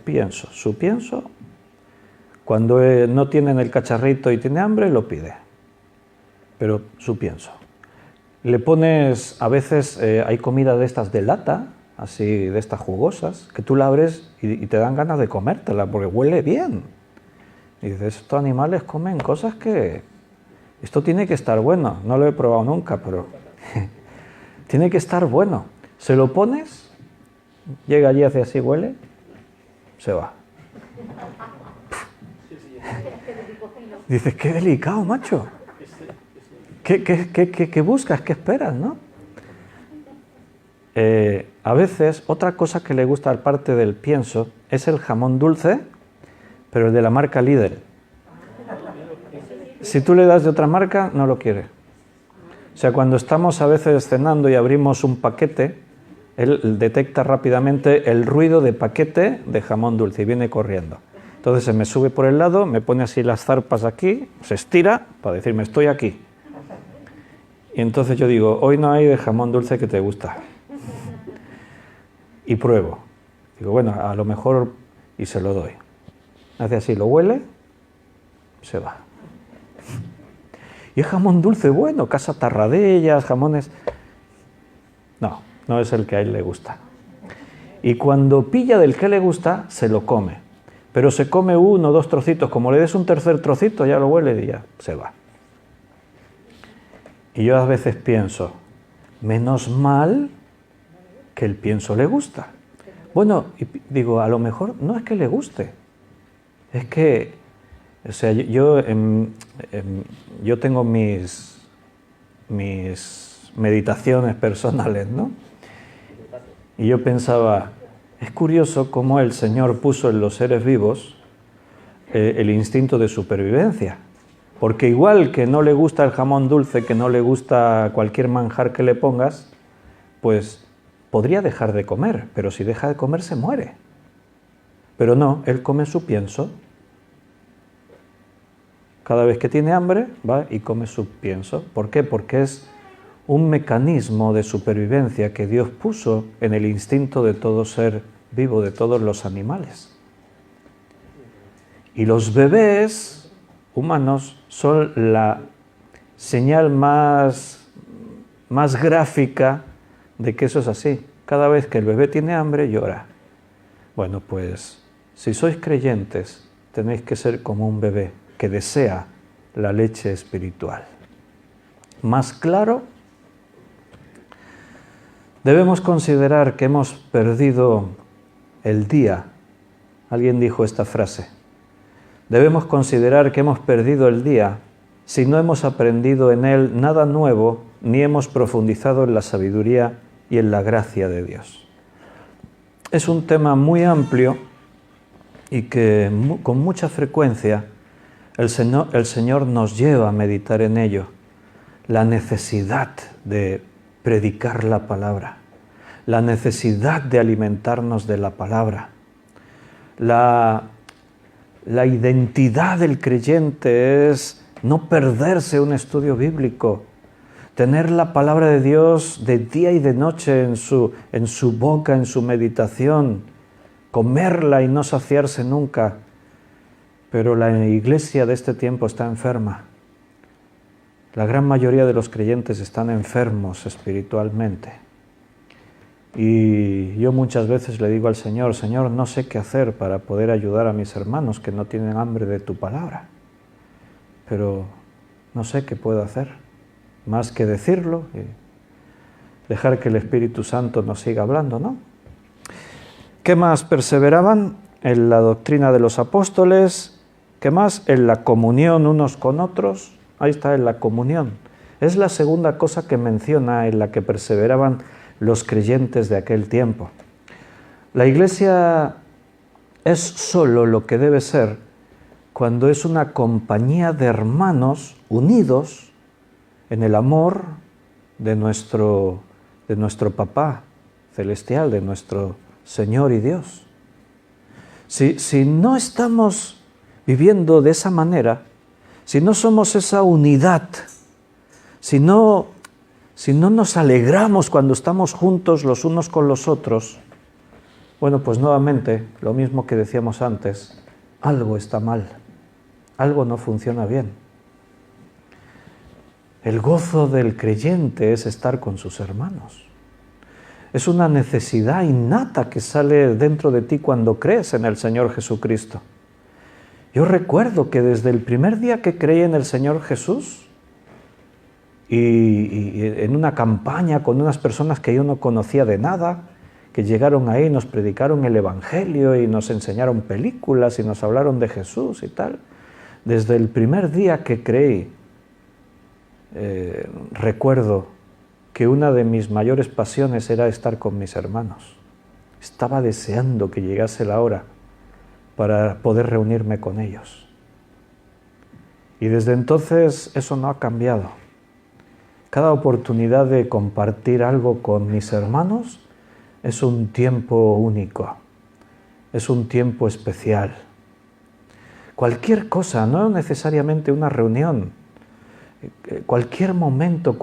su pienso. Cuando no tienen el cacharrito y tiene hambre, lo pide. Pero su pienso. Le pones, a veces hay comida de estas de lata, así de estas jugosas, que tú la abres y te dan ganas de comértela porque huele bien. Y dices, estos animales comen cosas que... Esto tiene que estar bueno, no lo he probado nunca, pero tiene que estar bueno. Se lo pones, llega allí, hace así, huele, se va. Dices, qué delicado, macho. ¿Qué buscas? ¿Qué esperas, no? A veces, otra cosa que le gusta aparte del pienso es el jamón dulce, pero el de la marca Lidl. Si tú le das de otra marca, no lo quiere. O sea, cuando estamos a veces cenando y abrimos un paquete, él detecta rápidamente el ruido de paquete de jamón dulce y viene corriendo. Entonces se me sube por el lado, me pone así las zarpas aquí, se estira para decirme, estoy aquí. Y entonces yo digo, hoy no hay de jamón dulce que te gusta. Y pruebo. Digo, bueno, a lo mejor, y se lo doy. Hace así, lo huele, se va. Y es jamón dulce bueno, Casa Tarradellas, jamones... No, no es el que a él le gusta. Y cuando pilla del que le gusta, se lo come. Pero se come 1 o 2 trocitos. Como le des un tercer trocito, ya lo huele y ya se va. Y yo a veces pienso, menos mal que el pienso le gusta. Bueno, y digo, a lo mejor no es que le guste, es que, o sea, yo tengo mis meditaciones personales, ¿no? Y yo pensaba, es curioso cómo el Señor puso en los seres vivos el instinto de supervivencia. Porque igual que no le gusta el jamón dulce, que no le gusta cualquier manjar que le pongas, pues podría dejar de comer, pero si deja de comer se muere. Pero no, él come su pienso. Cada vez que tiene hambre, va y come su pienso. ¿Por qué? Porque es un mecanismo de supervivencia que Dios puso en el instinto de todo ser vivo, de todos los animales. Y los bebés humanos son la señal más gráfica de que eso es así. Cada vez que el bebé tiene hambre, llora. Bueno, pues, si sois creyentes, tenéis que ser como un bebé que desea la leche espiritual. Más claro, debemos considerar que hemos perdido el día. Alguien dijo esta frase. Debemos considerar que hemos perdido el día si no hemos aprendido en él nada nuevo ni hemos profundizado en la sabiduría y en la gracia de Dios. Es un tema muy amplio y que con mucha frecuencia el Señor nos lleva a meditar en ello. La necesidad de predicar la palabra, la necesidad de alimentarnos de la palabra. La identidad del creyente es no perderse un estudio bíblico, tener la palabra de Dios de día y de noche en su boca, en su meditación, comerla y no saciarse nunca. Pero la iglesia de este tiempo está enferma. La gran mayoría de los creyentes están enfermos espiritualmente. Y yo muchas veces le digo al Señor, Señor, no sé qué hacer para poder ayudar a mis hermanos que no tienen hambre de tu palabra. Pero no sé qué puedo hacer, más que decirlo y dejar que el Espíritu Santo nos siga hablando, ¿no? ¿Qué más? Perseveraban en la doctrina de los apóstoles. ¿Qué más? En la comunión unos con otros. Ahí está, en la comunión. Es la segunda cosa que menciona en la que perseveraban los creyentes de aquel tiempo. La iglesia es solo lo que debe ser cuando es una compañía de hermanos unidos en el amor de nuestro Papá celestial, de nuestro Señor y Dios. Si no estamos viviendo de esa manera, si no somos esa unidad, si no nos alegramos cuando estamos juntos los unos con los otros, bueno, pues nuevamente, lo mismo que decíamos antes, algo está mal, algo no funciona bien. El gozo del creyente es estar con sus hermanos. Es una necesidad innata que sale dentro de ti cuando crees en el Señor Jesucristo. Yo recuerdo que desde el primer día que creí en el Señor Jesús, y en una campaña con unas personas que yo no conocía de nada, que llegaron ahí, nos predicaron el Evangelio y nos enseñaron películas y nos hablaron de Jesús y tal. Desde el primer día que creí, recuerdo que una de mis mayores pasiones era estar con mis hermanos. Estaba deseando que llegase la hora para poder reunirme con ellos. Y desde entonces eso no ha cambiado. Cada oportunidad de compartir algo con mis hermanos es un tiempo único, es un tiempo especial. Cualquier cosa, no necesariamente una reunión, cualquier momento,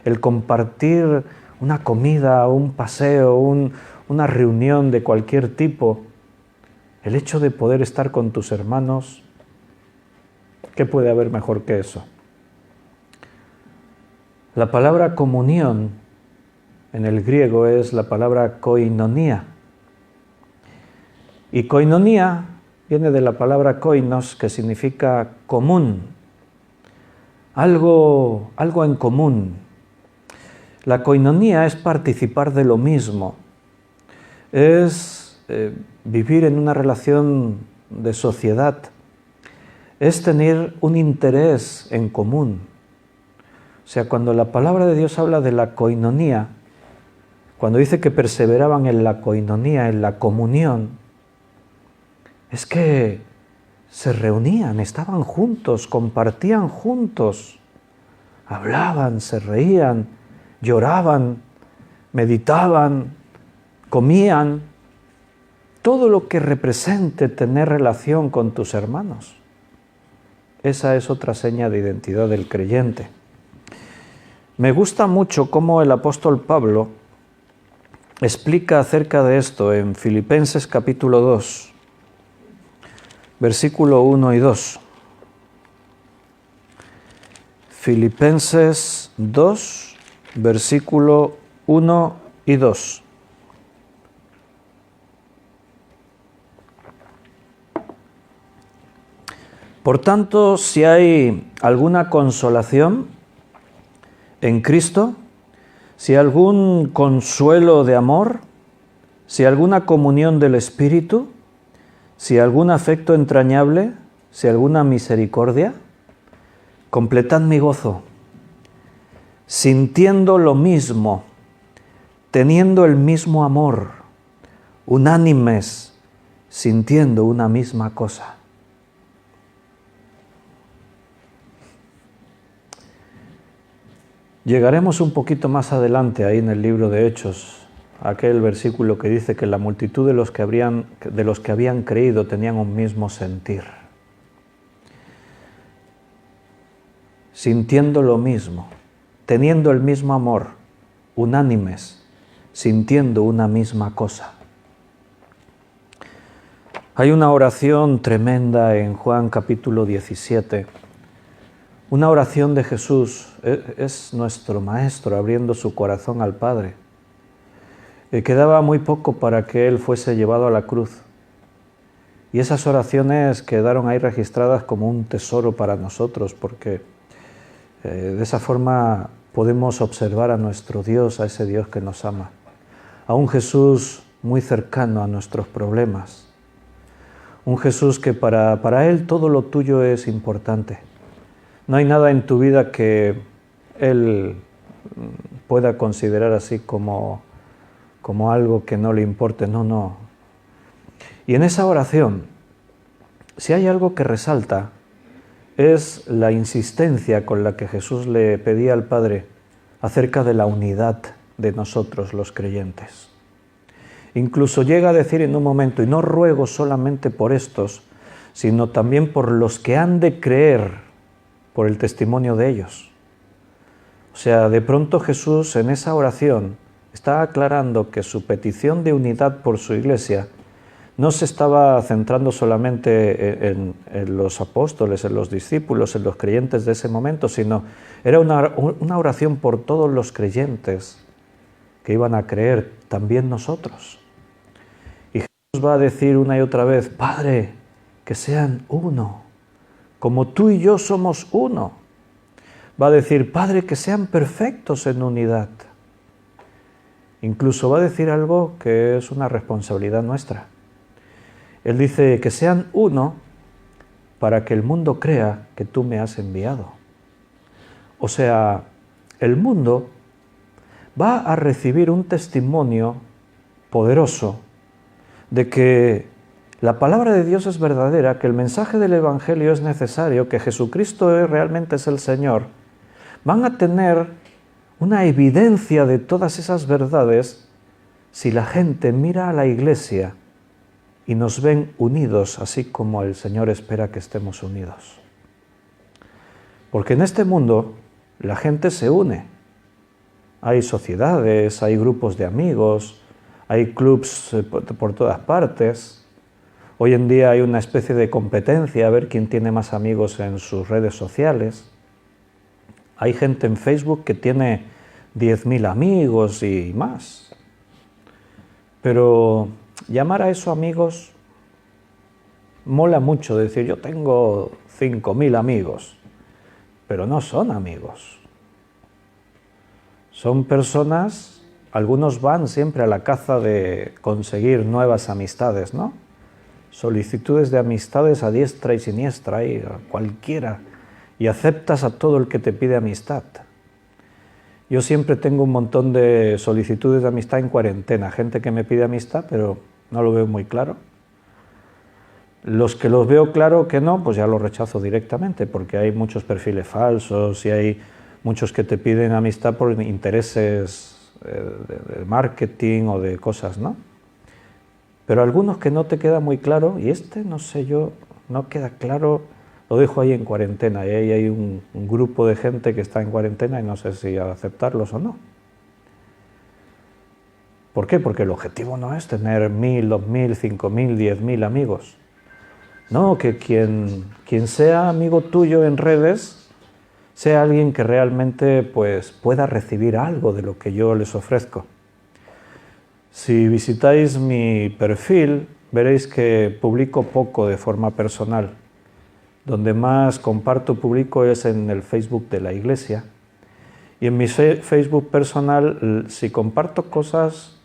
el compartir una comida, un paseo, una reunión de cualquier tipo, el hecho de poder estar con tus hermanos, ¿qué puede haber mejor que eso? La palabra comunión en el griego es la palabra koinonía. Y koinonía viene de la palabra koinos, que significa común, algo en común. La koinonía es participar de lo mismo, es vivir en una relación de sociedad, es tener un interés en común. O sea, cuando la palabra de Dios habla de la koinonía, cuando dice que perseveraban en la koinonía, en la comunión, es que se reunían, estaban juntos, compartían juntos, hablaban, se reían, lloraban, meditaban, comían, todo lo que represente tener relación con tus hermanos. Esa es otra seña de identidad del creyente. Me gusta mucho cómo el apóstol Pablo explica acerca de esto en Filipenses capítulo 2, versículo 1 y 2. Filipenses 2, versículo 1 y 2. Por tanto, si hay alguna consolación en Cristo, si hay algún consuelo de amor, si alguna comunión del Espíritu, si algún afecto entrañable, si alguna misericordia, completad mi gozo, sintiendo lo mismo, teniendo el mismo amor, unánimes, sintiendo una misma cosa. Llegaremos un poquito más adelante ahí en el libro de Hechos, aquel versículo que dice que la multitud de los que habían creído tenían un mismo sentir. Sintiendo lo mismo, teniendo el mismo amor, unánimes, sintiendo una misma cosa. Hay una oración tremenda en Juan capítulo 17, una oración de Jesús, es nuestro Maestro abriendo su corazón al Padre. Quedaba muy poco para que Él fuese llevado a la cruz. Y esas oraciones quedaron ahí registradas como un tesoro para nosotros, porque de esa forma podemos observar a nuestro Dios, a ese Dios que nos ama, a un Jesús muy cercano a nuestros problemas, un Jesús que para Él todo lo tuyo es importante. No hay nada en tu vida que Él pueda considerar así como algo que no le importe, no. Y en esa oración, si hay algo que resalta, es la insistencia con la que Jesús le pedía al Padre acerca de la unidad de nosotros los creyentes. Incluso llega a decir en un momento, y no ruego solamente por estos, sino también por los que han de creer por el testimonio de ellos. O sea, de pronto Jesús en esa oración está aclarando que su petición de unidad por su iglesia no se estaba centrando solamente en los apóstoles, en los discípulos, en los creyentes de ese momento, sino era una oración por todos los creyentes que iban a creer, también nosotros. Y Jesús va a decir una y otra vez, Padre, que sean uno, como tú y yo somos uno. Va a decir, Padre, que sean perfectos en unidad. Incluso va a decir algo que es una responsabilidad nuestra. Él dice que sean uno para que el mundo crea que tú me has enviado. O sea, el mundo va a recibir un testimonio poderoso de que la palabra de Dios es verdadera, que el mensaje del Evangelio es necesario, que Jesucristo realmente es el Señor. Van a tener una evidencia de todas esas verdades si la gente mira a la iglesia y nos ven unidos, así como el Señor espera que estemos unidos. Porque en este mundo la gente se une. Hay sociedades, hay grupos de amigos, hay clubs por todas partes. Hoy en día hay una especie de competencia a ver quién tiene más amigos en sus redes sociales. Hay gente en Facebook que tiene 10.000 amigos y más. Pero llamar a eso amigos mola mucho, decir yo tengo 5.000 amigos, pero no son amigos. Son personas, algunos van siempre a la caza de conseguir nuevas amistades, ¿no? Solicitudes de amistades a diestra y siniestra, y a cualquiera, y aceptas a todo el que te pide amistad. Yo siempre tengo un montón de solicitudes de amistad en cuarentena, gente que me pide amistad, pero no lo veo muy claro. Los que los veo claro que no, pues ya los rechazo directamente, porque hay muchos perfiles falsos y hay muchos que te piden amistad por intereses de marketing o de cosas, ¿no? Pero algunos que no te queda muy claro, y no sé yo, no queda claro, lo dejo ahí en cuarentena, y ahí hay un grupo de gente que está en cuarentena y no sé si aceptarlos o no. ¿Por qué? Porque el objetivo no es tener 1.000, 2.000, 5.000, 10.000 amigos. No, que quien sea amigo tuyo en redes sea alguien que realmente pues, pueda recibir algo de lo que yo les ofrezco. Si visitáis mi perfil, veréis que publico poco de forma personal. Donde más publico es en el Facebook de la iglesia. Y en mi Facebook personal, si comparto cosas,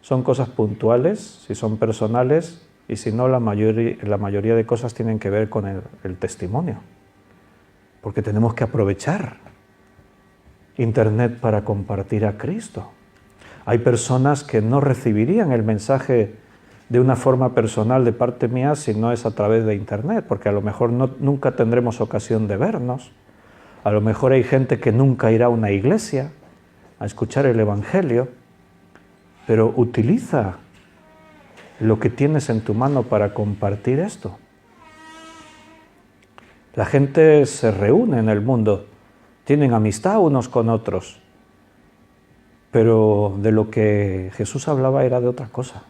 son cosas puntuales, si son personales, y si no, la mayoría de cosas tienen que ver con el testimonio. Porque tenemos que aprovechar Internet para compartir a Cristo. Hay personas que no recibirían el mensaje de una forma personal de parte mía si no es a través de Internet, porque a lo mejor nunca tendremos ocasión de vernos. A lo mejor hay gente que nunca irá a una iglesia a escuchar el Evangelio, pero utiliza lo que tienes en tu mano para compartir esto. La gente se reúne en el mundo, tienen amistad unos con otros, pero de lo que Jesús hablaba era de otra cosa.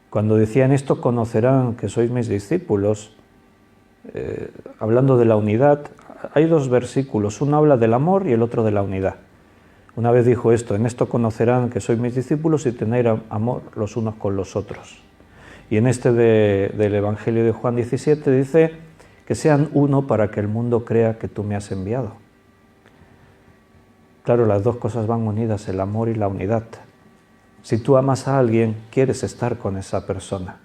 Cuando decía, en esto conocerán que sois mis discípulos, hablando de la unidad, hay dos versículos, uno habla del amor y el otro de la unidad. Una vez dijo esto, en esto conocerán que sois mis discípulos y tenéis amor los unos con los otros. Y en este del Evangelio de Juan 17 dice que sean uno para que el mundo crea que tú me has enviado. Claro, las dos cosas van unidas, el amor y la unidad. Si tú amas a alguien, quieres estar con esa persona.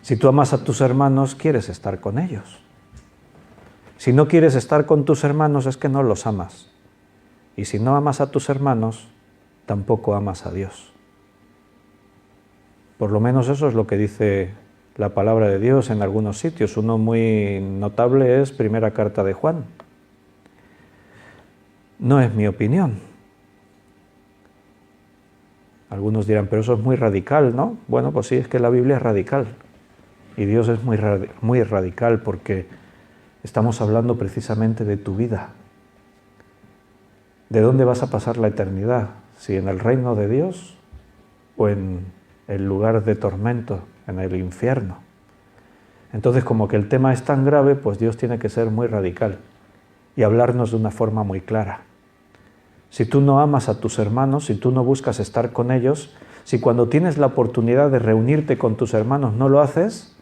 Si tú amas a tus hermanos, quieres estar con ellos. Si no quieres estar con tus hermanos, es que no los amas. Y si no amas a tus hermanos, tampoco amas a Dios. Por lo menos eso es lo que dice la palabra de Dios en algunos sitios. Uno muy notable es Primera Carta de Juan. No es mi opinión. Algunos dirán, pero eso es muy radical, ¿no? Bueno, pues sí, es que la Biblia es radical. Y Dios es muy radical porque estamos hablando precisamente de tu vida. ¿De dónde vas a pasar la eternidad? ¿Si en el reino de Dios o en el lugar de tormento, en el infierno? Entonces, como que el tema es tan grave, pues Dios tiene que ser muy radical y hablarnos de una forma muy clara. Si tú no amas a tus hermanos, si tú no buscas estar con ellos, si cuando tienes la oportunidad de reunirte con tus hermanos no lo haces,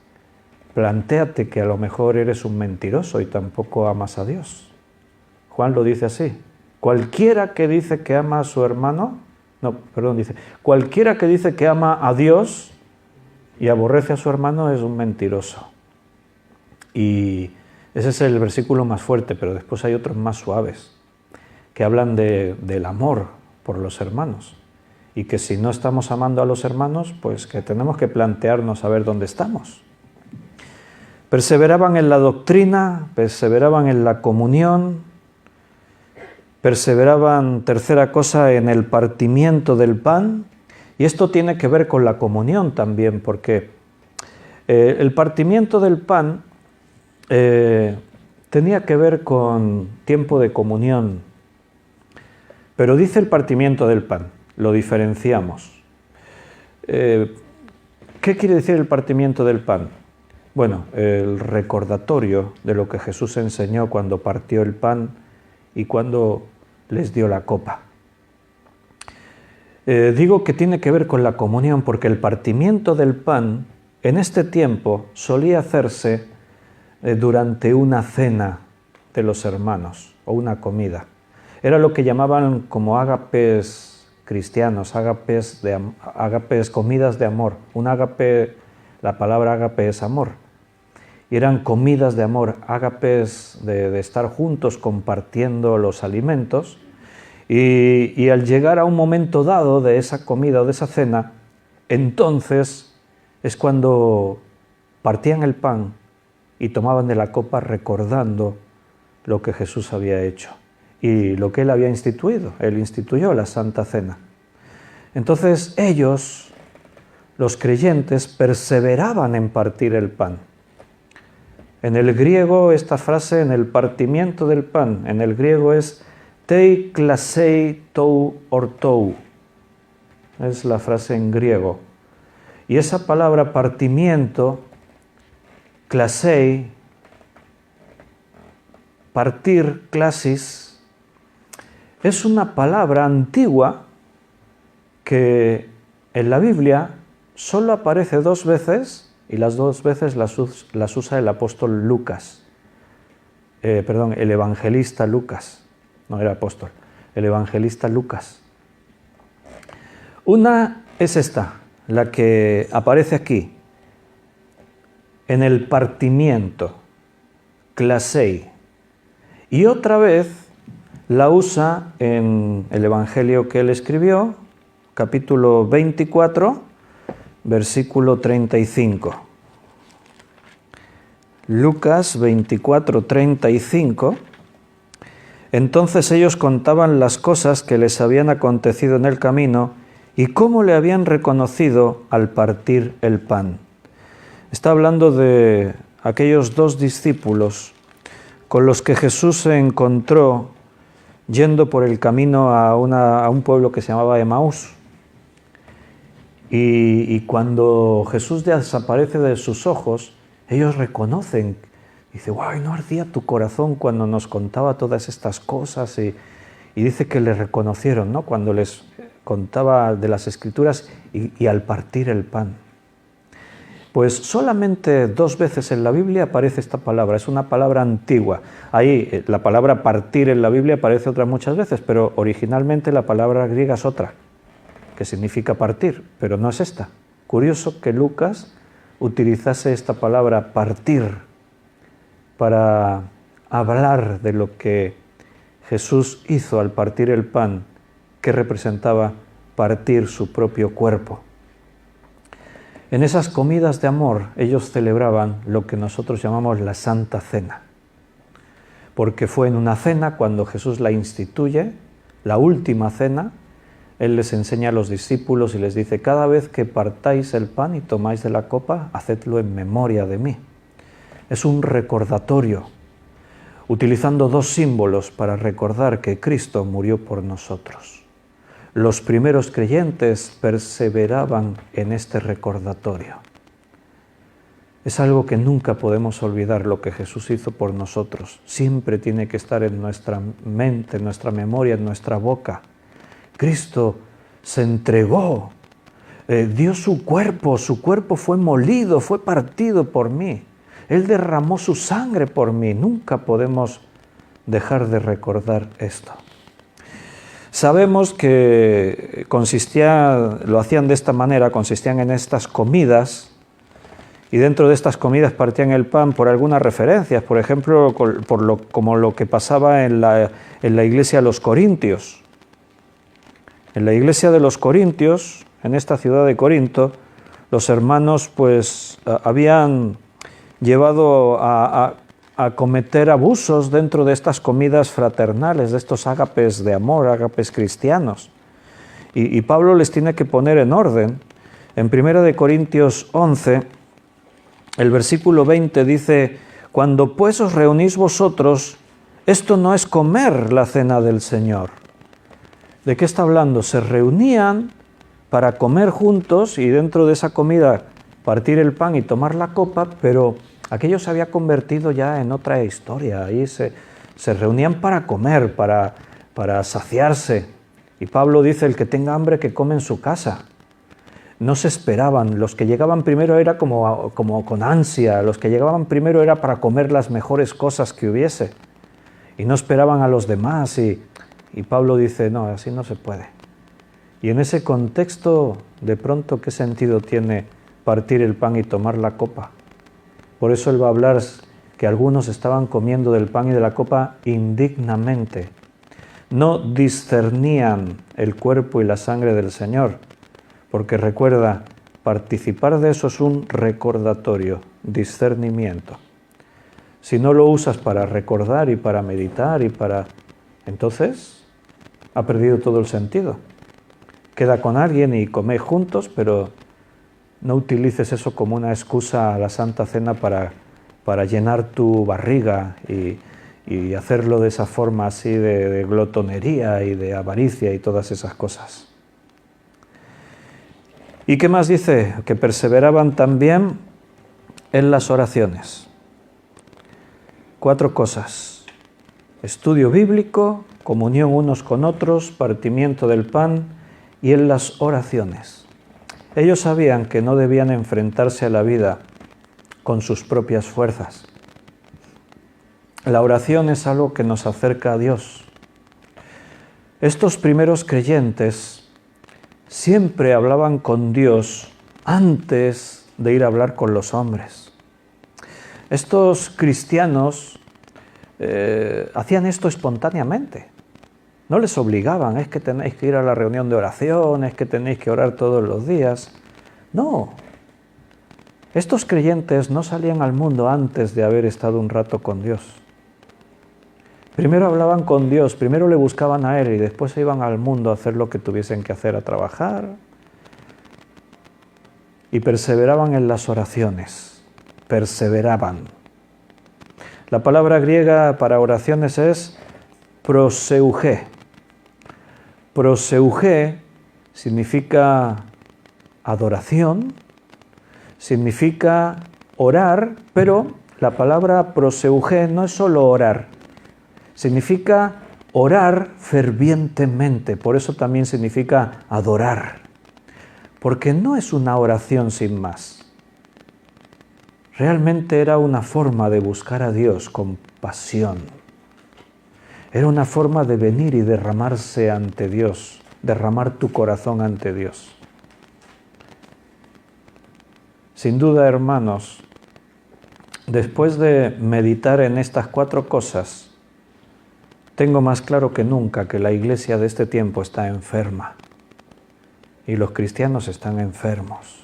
plantéate que a lo mejor eres un mentiroso y tampoco amas a Dios. Juan lo dice así. Cualquiera que dice que ama a su hermano, cualquiera que dice que ama a Dios y aborrece a su hermano es un mentiroso. Y ese es el versículo más fuerte, pero después hay otros más suaves, que hablan del amor por los hermanos. Y que si no estamos amando a los hermanos, pues que tenemos que plantearnos a ver dónde estamos. Perseveraban en la doctrina, perseveraban en la comunión, perseveraban, tercera cosa, en el partimiento del pan. Y esto tiene que ver con la comunión también, porque el partimiento del pan tenía que ver con tiempo de comunión. Pero dice el partimiento del pan, lo diferenciamos. ¿Qué quiere decir el partimiento del pan? Bueno, el recordatorio de lo que Jesús enseñó cuando partió el pan y cuando les dio la copa. Digo que tiene que ver con la comunión porque el partimiento del pan en este tiempo solía hacerse durante una cena de los hermanos o una comida. Era lo que llamaban como ágapes cristianos, ágapes, comidas de amor. Un ágape, la palabra ágape es amor. Y eran comidas de amor, ágapes de estar juntos compartiendo los alimentos. Y al llegar a un momento dado de esa comida o de esa cena, entonces es cuando partían el pan y tomaban de la copa recordando lo que Jesús había hecho y lo que Él había instituido. Él instituyó la Santa Cena. Entonces ellos, los creyentes, perseveraban en partir el pan. En el griego, esta frase, en el partimiento del pan, en el griego es tei klasei tou ortou. Es la frase en griego. Y esa palabra partimiento, klasei, partir, klasis, es una palabra antigua que en la Biblia solo aparece 2 veces y las 2 veces las usa el apóstol Lucas. El evangelista Lucas. No era apóstol, el evangelista Lucas. Una es esta, la que aparece aquí, en el partimiento, klasei. Y otra vez la usa en el Evangelio que él escribió, capítulo 24, versículo 35. Lucas 24, 35. Entonces ellos contaban las cosas que les habían acontecido en el camino y cómo le habían reconocido al partir el pan. Está hablando de aquellos 2 discípulos con los que Jesús se encontró yendo por el camino a un pueblo que se llamaba Emaús. Y cuando Jesús desaparece de sus ojos, ellos reconocen. Dice, ¡guau! ¿No ardía tu corazón cuando nos contaba todas estas cosas? Y dice que le reconocieron, ¿no? Cuando les contaba de las Escrituras y al partir el pan. Pues solamente 2 veces en la Biblia aparece esta palabra, es una palabra antigua. Ahí la palabra partir en la Biblia aparece otras muchas veces, pero originalmente la palabra griega es otra, que significa partir, pero no es esta. Curioso que Lucas utilizase esta palabra partir para hablar de lo que Jesús hizo al partir el pan, que representaba partir su propio cuerpo. En esas comidas de amor, ellos celebraban lo que nosotros llamamos la Santa Cena, porque fue en una cena cuando Jesús la instituye, la última cena. Él les enseña a los discípulos y les dice, cada vez que partáis el pan y tomáis de la copa, hacedlo en memoria de mí. Es un recordatorio, utilizando 2 símbolos para recordar que Cristo murió por nosotros. Los primeros creyentes perseveraban en este recordatorio. Es algo que nunca podemos olvidar, lo que Jesús hizo por nosotros. Siempre tiene que estar en nuestra mente, en nuestra memoria, en nuestra boca. Cristo se entregó, dio su cuerpo fue molido, fue partido por mí. Él derramó su sangre por mí. Nunca podemos dejar de recordar esto. Sabemos que lo hacían de esta manera, consistían en estas comidas, y dentro de estas comidas partían el pan por algunas referencias, por ejemplo, como lo que pasaba en la iglesia de los Corintios. En la iglesia de los Corintios, en esta ciudad de Corinto, los hermanos pues habían llevado a cometer abusos dentro de estas comidas fraternales, de estos ágapes de amor, ágapes cristianos. Y Pablo les tiene que poner en orden. En 1 Corintios 11, el versículo 20 dice, cuando pues os reunís vosotros, esto no es comer la cena del Señor. ¿De qué está hablando? Se reunían para comer juntos y dentro de esa comida partir el pan y tomar la copa, pero aquello se había convertido ya en otra historia. Ahí se reunían para comer, para saciarse. Y Pablo dice, el que tenga hambre que come en su casa. No se esperaban. Los que llegaban primero era como con ansia. Los que llegaban primero era para comer las mejores cosas que hubiese. Y no esperaban a los demás. Y Pablo dice, no, así no se puede. Y en ese contexto, de pronto, ¿qué sentido tiene partir el pan y tomar la copa? Por eso él va a hablar que algunos estaban comiendo del pan y de la copa indignamente. No discernían el cuerpo y la sangre del Señor, porque recuerda, participar de eso es un recordatorio, discernimiento. Si no lo usas para recordar y para meditar entonces ha perdido todo el sentido. Queda con alguien y come juntos, pero no utilices eso como una excusa a la Santa Cena para llenar tu barriga y hacerlo de esa forma así de glotonería y de avaricia y todas esas cosas. ¿Y qué más dice? Que perseveraban también en las oraciones. 4 cosas. Estudio bíblico, comunión unos con otros, partimiento del pan y en las oraciones. Ellos sabían que no debían enfrentarse a la vida con sus propias fuerzas. La oración es algo que nos acerca a Dios. Estos primeros creyentes siempre hablaban con Dios antes de ir a hablar con los hombres. Estos cristianos hacían esto espontáneamente. No les obligaban, es que tenéis que ir a la reunión de oración, es que tenéis que orar todos los días. No. Estos creyentes no salían al mundo antes de haber estado un rato con Dios. Primero hablaban con Dios, primero le buscaban a Él y después se iban al mundo a hacer lo que tuviesen que hacer, a trabajar. Y perseveraban en las oraciones, perseveraban. La palabra griega para oraciones es proseuché. Proseuché significa adoración, significa orar, pero la palabra proseuché no es solo orar, significa orar fervientemente, por eso también significa adorar, porque no es una oración sin más. Realmente era una forma de buscar a Dios con pasión. Era una forma de venir y derramarse ante Dios, derramar tu corazón ante Dios. Sin duda, hermanos, después de meditar en estas 4 cosas, tengo más claro que nunca que la iglesia de este tiempo está enferma y los cristianos están enfermos.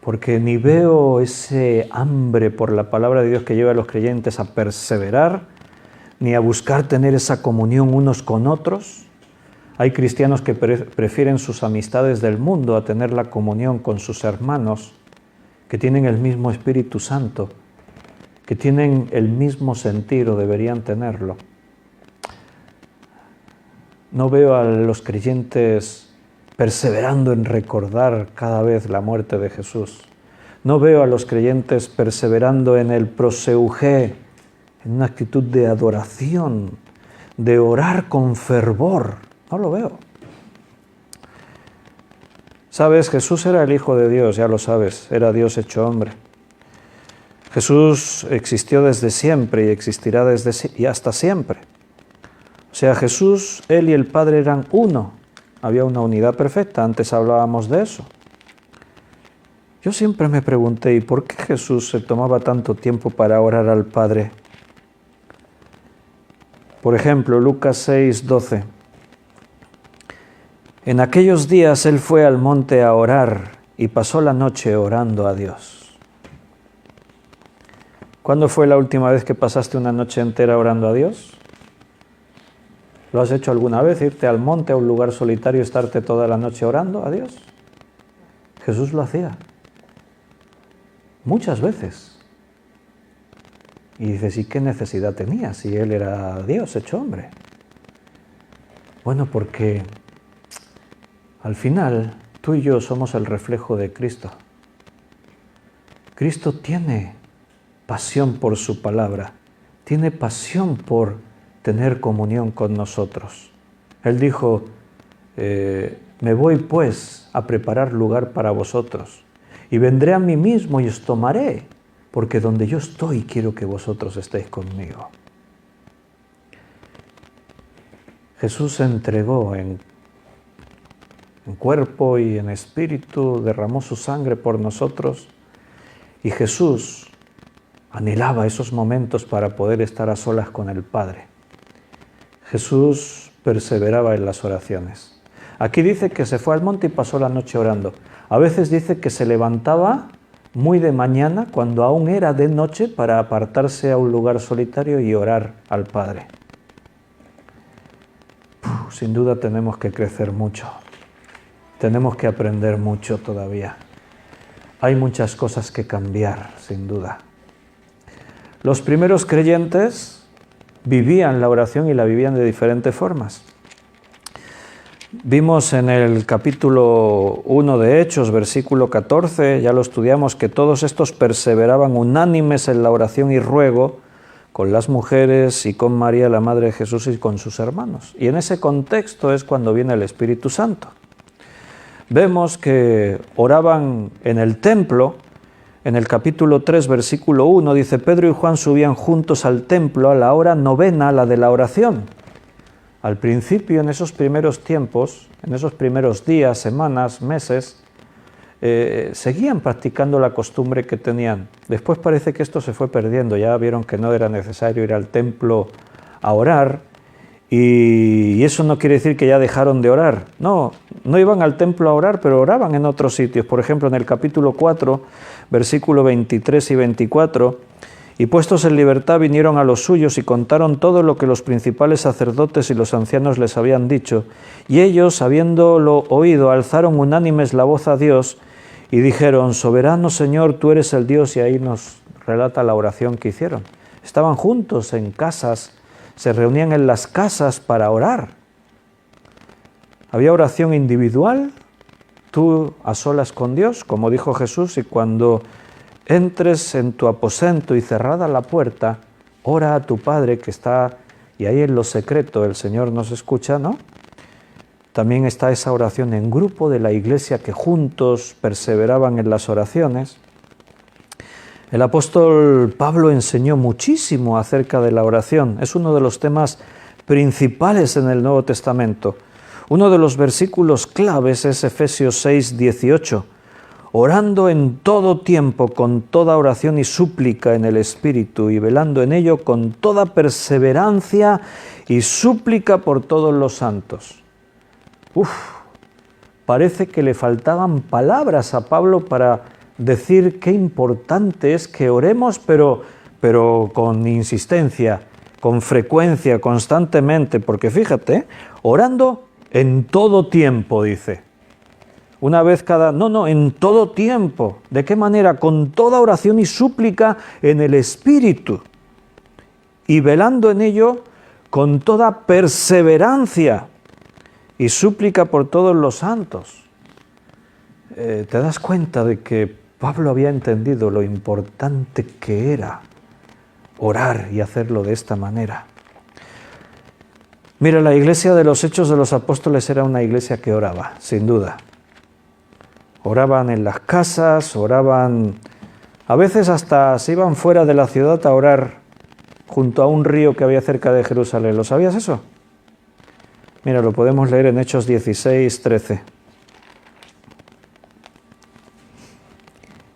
Porque ni veo ese hambre por la palabra de Dios que lleva a los creyentes a perseverar, ni a buscar tener esa comunión unos con otros. Hay cristianos que prefieren sus amistades del mundo a tener la comunión con sus hermanos que tienen el mismo Espíritu Santo, que tienen el mismo sentir o deberían tenerlo. No veo a los creyentes perseverando en recordar cada vez la muerte de Jesús. No veo a los creyentes perseverando en el proseuché, en una actitud de adoración, de orar con fervor. No lo veo. Sabes, Jesús era el Hijo de Dios, ya lo sabes, era Dios hecho hombre. Jesús existió desde siempre y existirá y hasta siempre. O sea, Jesús, Él y el Padre eran uno. Había una unidad perfecta, antes hablábamos de eso. Yo siempre me pregunté, ¿y por qué Jesús se tomaba tanto tiempo para orar al Padre? Por ejemplo, Lucas 6:12. En aquellos días Él fue al monte a orar y pasó la noche orando a Dios. ¿Cuándo fue la última vez que pasaste una noche entera orando a Dios? ¿Lo has hecho alguna vez? ¿Irte al monte, a un lugar solitario, estarte toda la noche orando a Dios? Jesús lo hacía. Muchas veces. Y dices, ¿y qué necesidad tenía si Él era Dios hecho hombre? Bueno, porque al final tú y yo somos el reflejo de Cristo. Cristo tiene pasión por su palabra, tiene pasión por tener comunión con nosotros. Él dijo, me voy pues a preparar lugar para vosotros y vendré a mí mismo y os tomaré, porque donde yo estoy quiero que vosotros estéis conmigo. Jesús se entregó en cuerpo y en espíritu, derramó su sangre por nosotros y Jesús anhelaba esos momentos para poder estar a solas con el Padre. Jesús perseveraba en las oraciones. Aquí dice que se fue al monte y pasó la noche orando. A veces dice que se levantaba muy de mañana, cuando aún era de noche, para apartarse a un lugar solitario y orar al Padre. Sin duda tenemos que crecer mucho. Tenemos que aprender mucho todavía. Hay muchas cosas que cambiar, sin duda. Los primeros creyentes vivían la oración y la vivían de diferentes formas. Vimos en el capítulo 1 de Hechos, versículo 14, ya lo estudiamos, que todos estos perseveraban unánimes en la oración y ruego con las mujeres y con María, la Madre de Jesús, y con sus hermanos. Y en ese contexto es cuando viene el Espíritu Santo. Vemos que oraban en el templo. En el capítulo 3, versículo 1, dice, Pedro y Juan subían juntos al templo a la hora novena, la de la oración. Al principio, en esos primeros tiempos, en esos primeros días, semanas, meses, seguían practicando la costumbre que tenían. Después parece que esto se fue perdiendo, ya vieron que no era necesario ir al templo a orar, y eso no quiere decir que ya dejaron de orar. No, no iban al templo a orar, pero oraban en otros sitios. Por ejemplo, en el capítulo 4, versículo 23 y 24, y puestos en libertad vinieron a los suyos y contaron todo lo que los principales sacerdotes y los ancianos les habían dicho. Y ellos, habiéndolo oído, alzaron unánimes la voz a Dios y dijeron: soberano Señor, tú eres el Dios. Y ahí nos relata la oración que hicieron. Estaban juntos en casas, se reunían en las casas para orar. Había oración individual, tú a solas con Dios, como dijo Jesús, y cuando entres en tu aposento y cerrada la puerta, ora a tu Padre que está, y ahí en lo secreto el Señor nos escucha, ¿no? También está esa oración en grupo de la iglesia que juntos perseveraban en las oraciones. El apóstol Pablo enseñó muchísimo acerca de la oración. Es uno de los temas principales en el Nuevo Testamento. Uno de los versículos claves es Efesios 6, 18. Orando en todo tiempo, con toda oración y súplica en el Espíritu, y velando en ello con toda perseverancia y súplica por todos los santos. Parece que le faltaban palabras a Pablo para decir qué importante es que oremos, pero con insistencia, con frecuencia, constantemente, porque fíjate, orando en todo tiempo, dice. Una vez cada... No, en todo tiempo. ¿De qué manera? Con toda oración y súplica en el Espíritu. Y velando en ello con toda perseverancia y súplica por todos los santos. ¿Te das cuenta de que Pablo había entendido lo importante que era orar y hacerlo de esta manera? Mira, la iglesia de los Hechos de los Apóstoles era una iglesia que oraba, sin duda. Oraban en las casas, oraban... A veces hasta se iban fuera de la ciudad a orar junto a un río que había cerca de Jerusalén. ¿Lo sabías eso? Mira, lo podemos leer en Hechos 16, 13.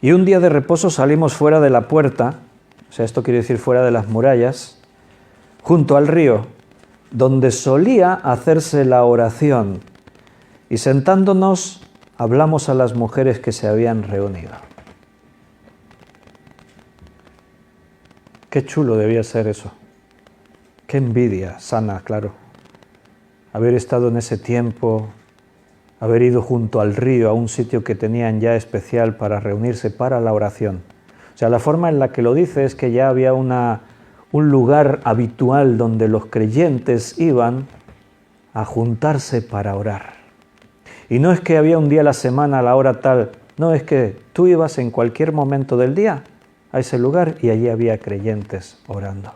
Y un día de reposo salimos fuera de la puerta, o sea, esto quiere decir fuera de las murallas, junto al río, donde solía hacerse la oración, y sentándonos hablamos a las mujeres que se habían reunido. Qué chulo debía ser eso. Qué envidia sana, claro. Haber estado en ese tiempo, haber ido junto al río, a un sitio que tenían ya especial para reunirse para la oración. O sea, la forma en la que lo dice es que ya había un lugar habitual donde los creyentes iban a juntarse para orar. Y no es que había un día a la semana a la hora tal, no, es que tú ibas en cualquier momento del día a ese lugar y allí había creyentes orando.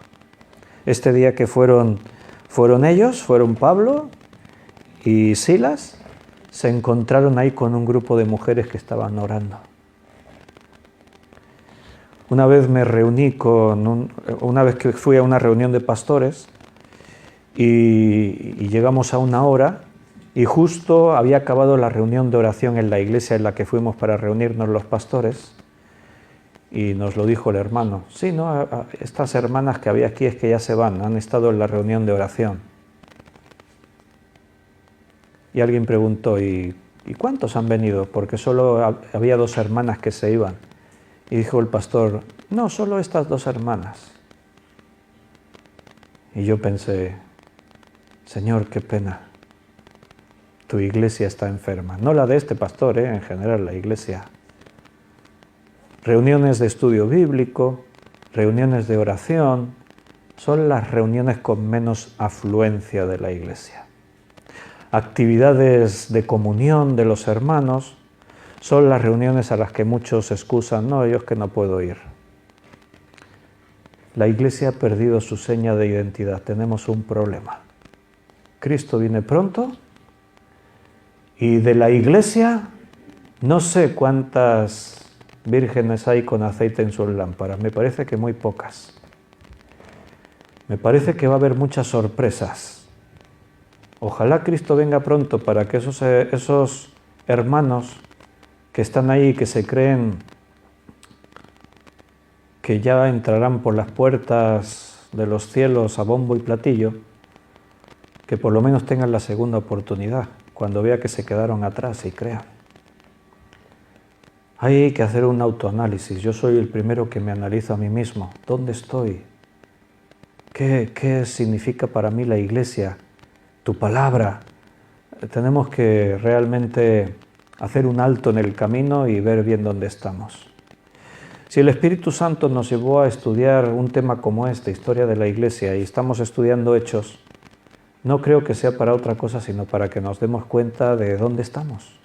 Este día que fueron ellos, fueron Pablo y Silas, se encontraron ahí con un grupo de mujeres que estaban orando. Una vez me reuní una vez que fui a una reunión de pastores y llegamos a una hora y justo había acabado la reunión de oración en la iglesia en la que fuimos para reunirnos los pastores y nos lo dijo el hermano. Sí, no, estas hermanas que había aquí es que ya se van, han estado en la reunión de oración. Y alguien preguntó, ¿y cuántos han venido? Porque solo había 2 hermanas que se iban. Y dijo el pastor, no, solo estas 2 hermanas. Y yo pensé, Señor, qué pena. Tu iglesia está enferma. No la de este pastor, en general la iglesia. Reuniones de estudio bíblico, reuniones de oración, son las reuniones con menos afluencia de la iglesia. Actividades de comunión de los hermanos son las reuniones a las que muchos excusan, no, yo es que no puedo ir. La iglesia ha perdido su seña de identidad, tenemos un problema. Cristo viene pronto y de la iglesia no sé cuántas vírgenes hay con aceite en sus lámparas, me parece que muy pocas. Me parece que va a haber muchas sorpresas. Ojalá Cristo venga pronto para que esos hermanos que están ahí, que se creen que ya entrarán por las puertas de los cielos a bombo y platillo, que por lo menos tengan la segunda oportunidad, cuando vea que se quedaron atrás y crean. Hay que hacer un autoanálisis. Yo soy el primero que me analizo a mí mismo. ¿Dónde estoy? ¿Qué significa para mí la Iglesia? Tu palabra. Tenemos que realmente hacer un alto en el camino y ver bien dónde estamos. Si el Espíritu Santo nos llevó a estudiar un tema como este, historia de la Iglesia, y estamos estudiando Hechos, no creo que sea para otra cosa, sino para que nos demos cuenta de dónde estamos.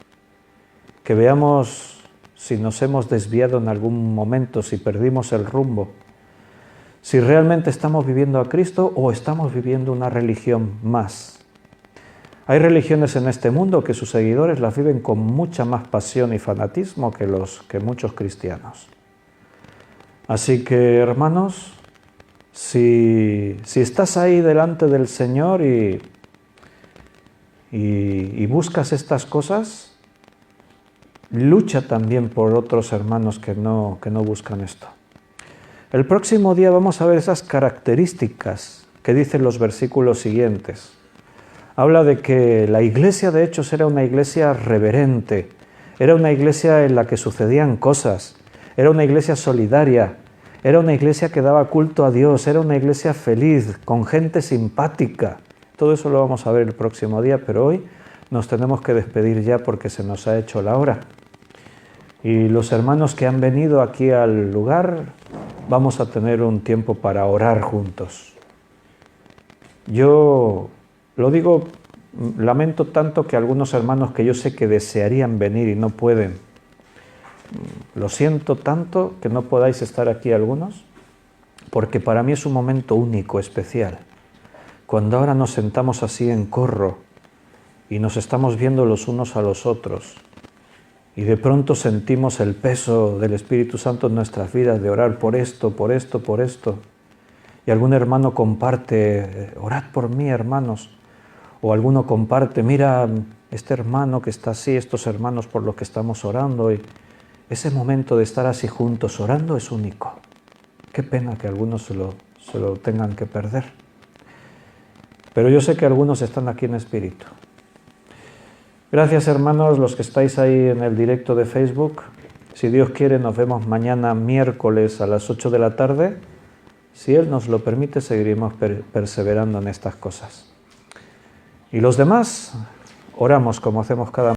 Que veamos si nos hemos desviado en algún momento, si perdimos el rumbo, si realmente estamos viviendo a Cristo o estamos viviendo una religión más. Hay religiones en este mundo que sus seguidores las viven con mucha más pasión y fanatismo que muchos cristianos. Así que, hermanos, si estás ahí delante del Señor y buscas estas cosas, lucha también por otros hermanos que no buscan esto. El próximo día vamos a ver esas características que dicen los versículos siguientes. Habla de que la iglesia de Hechos era una iglesia reverente, era una iglesia en la que sucedían cosas, era una iglesia solidaria, era una iglesia que daba culto a Dios, era una iglesia feliz, con gente simpática. Todo eso lo vamos a ver el próximo día, pero hoy nos tenemos que despedir ya porque se nos ha hecho la hora. Y los hermanos que han venido aquí al lugar, vamos a tener un tiempo para orar juntos. Yo lo digo, lamento tanto que algunos hermanos que yo sé que desearían venir y no pueden. Lo siento tanto que no podáis estar aquí algunos, porque para mí es un momento único, especial. Cuando ahora nos sentamos así en corro y nos estamos viendo los unos a los otros y de pronto sentimos el peso del Espíritu Santo en nuestras vidas de orar por esto, por esto, por esto. Y algún hermano comparte, orad por mí, hermanos. O alguno comparte, mira, este hermano que está así, estos hermanos por los que estamos orando. Y ese momento de estar así juntos orando es único. Qué pena que algunos se lo tengan que perder. Pero yo sé que algunos están aquí en espíritu. Gracias, hermanos, los que estáis ahí en el directo de Facebook. Si Dios quiere, nos vemos mañana miércoles a las 8 de la tarde. Si Él nos lo permite, seguiremos perseverando en estas cosas. Y los demás, oramos como hacemos cada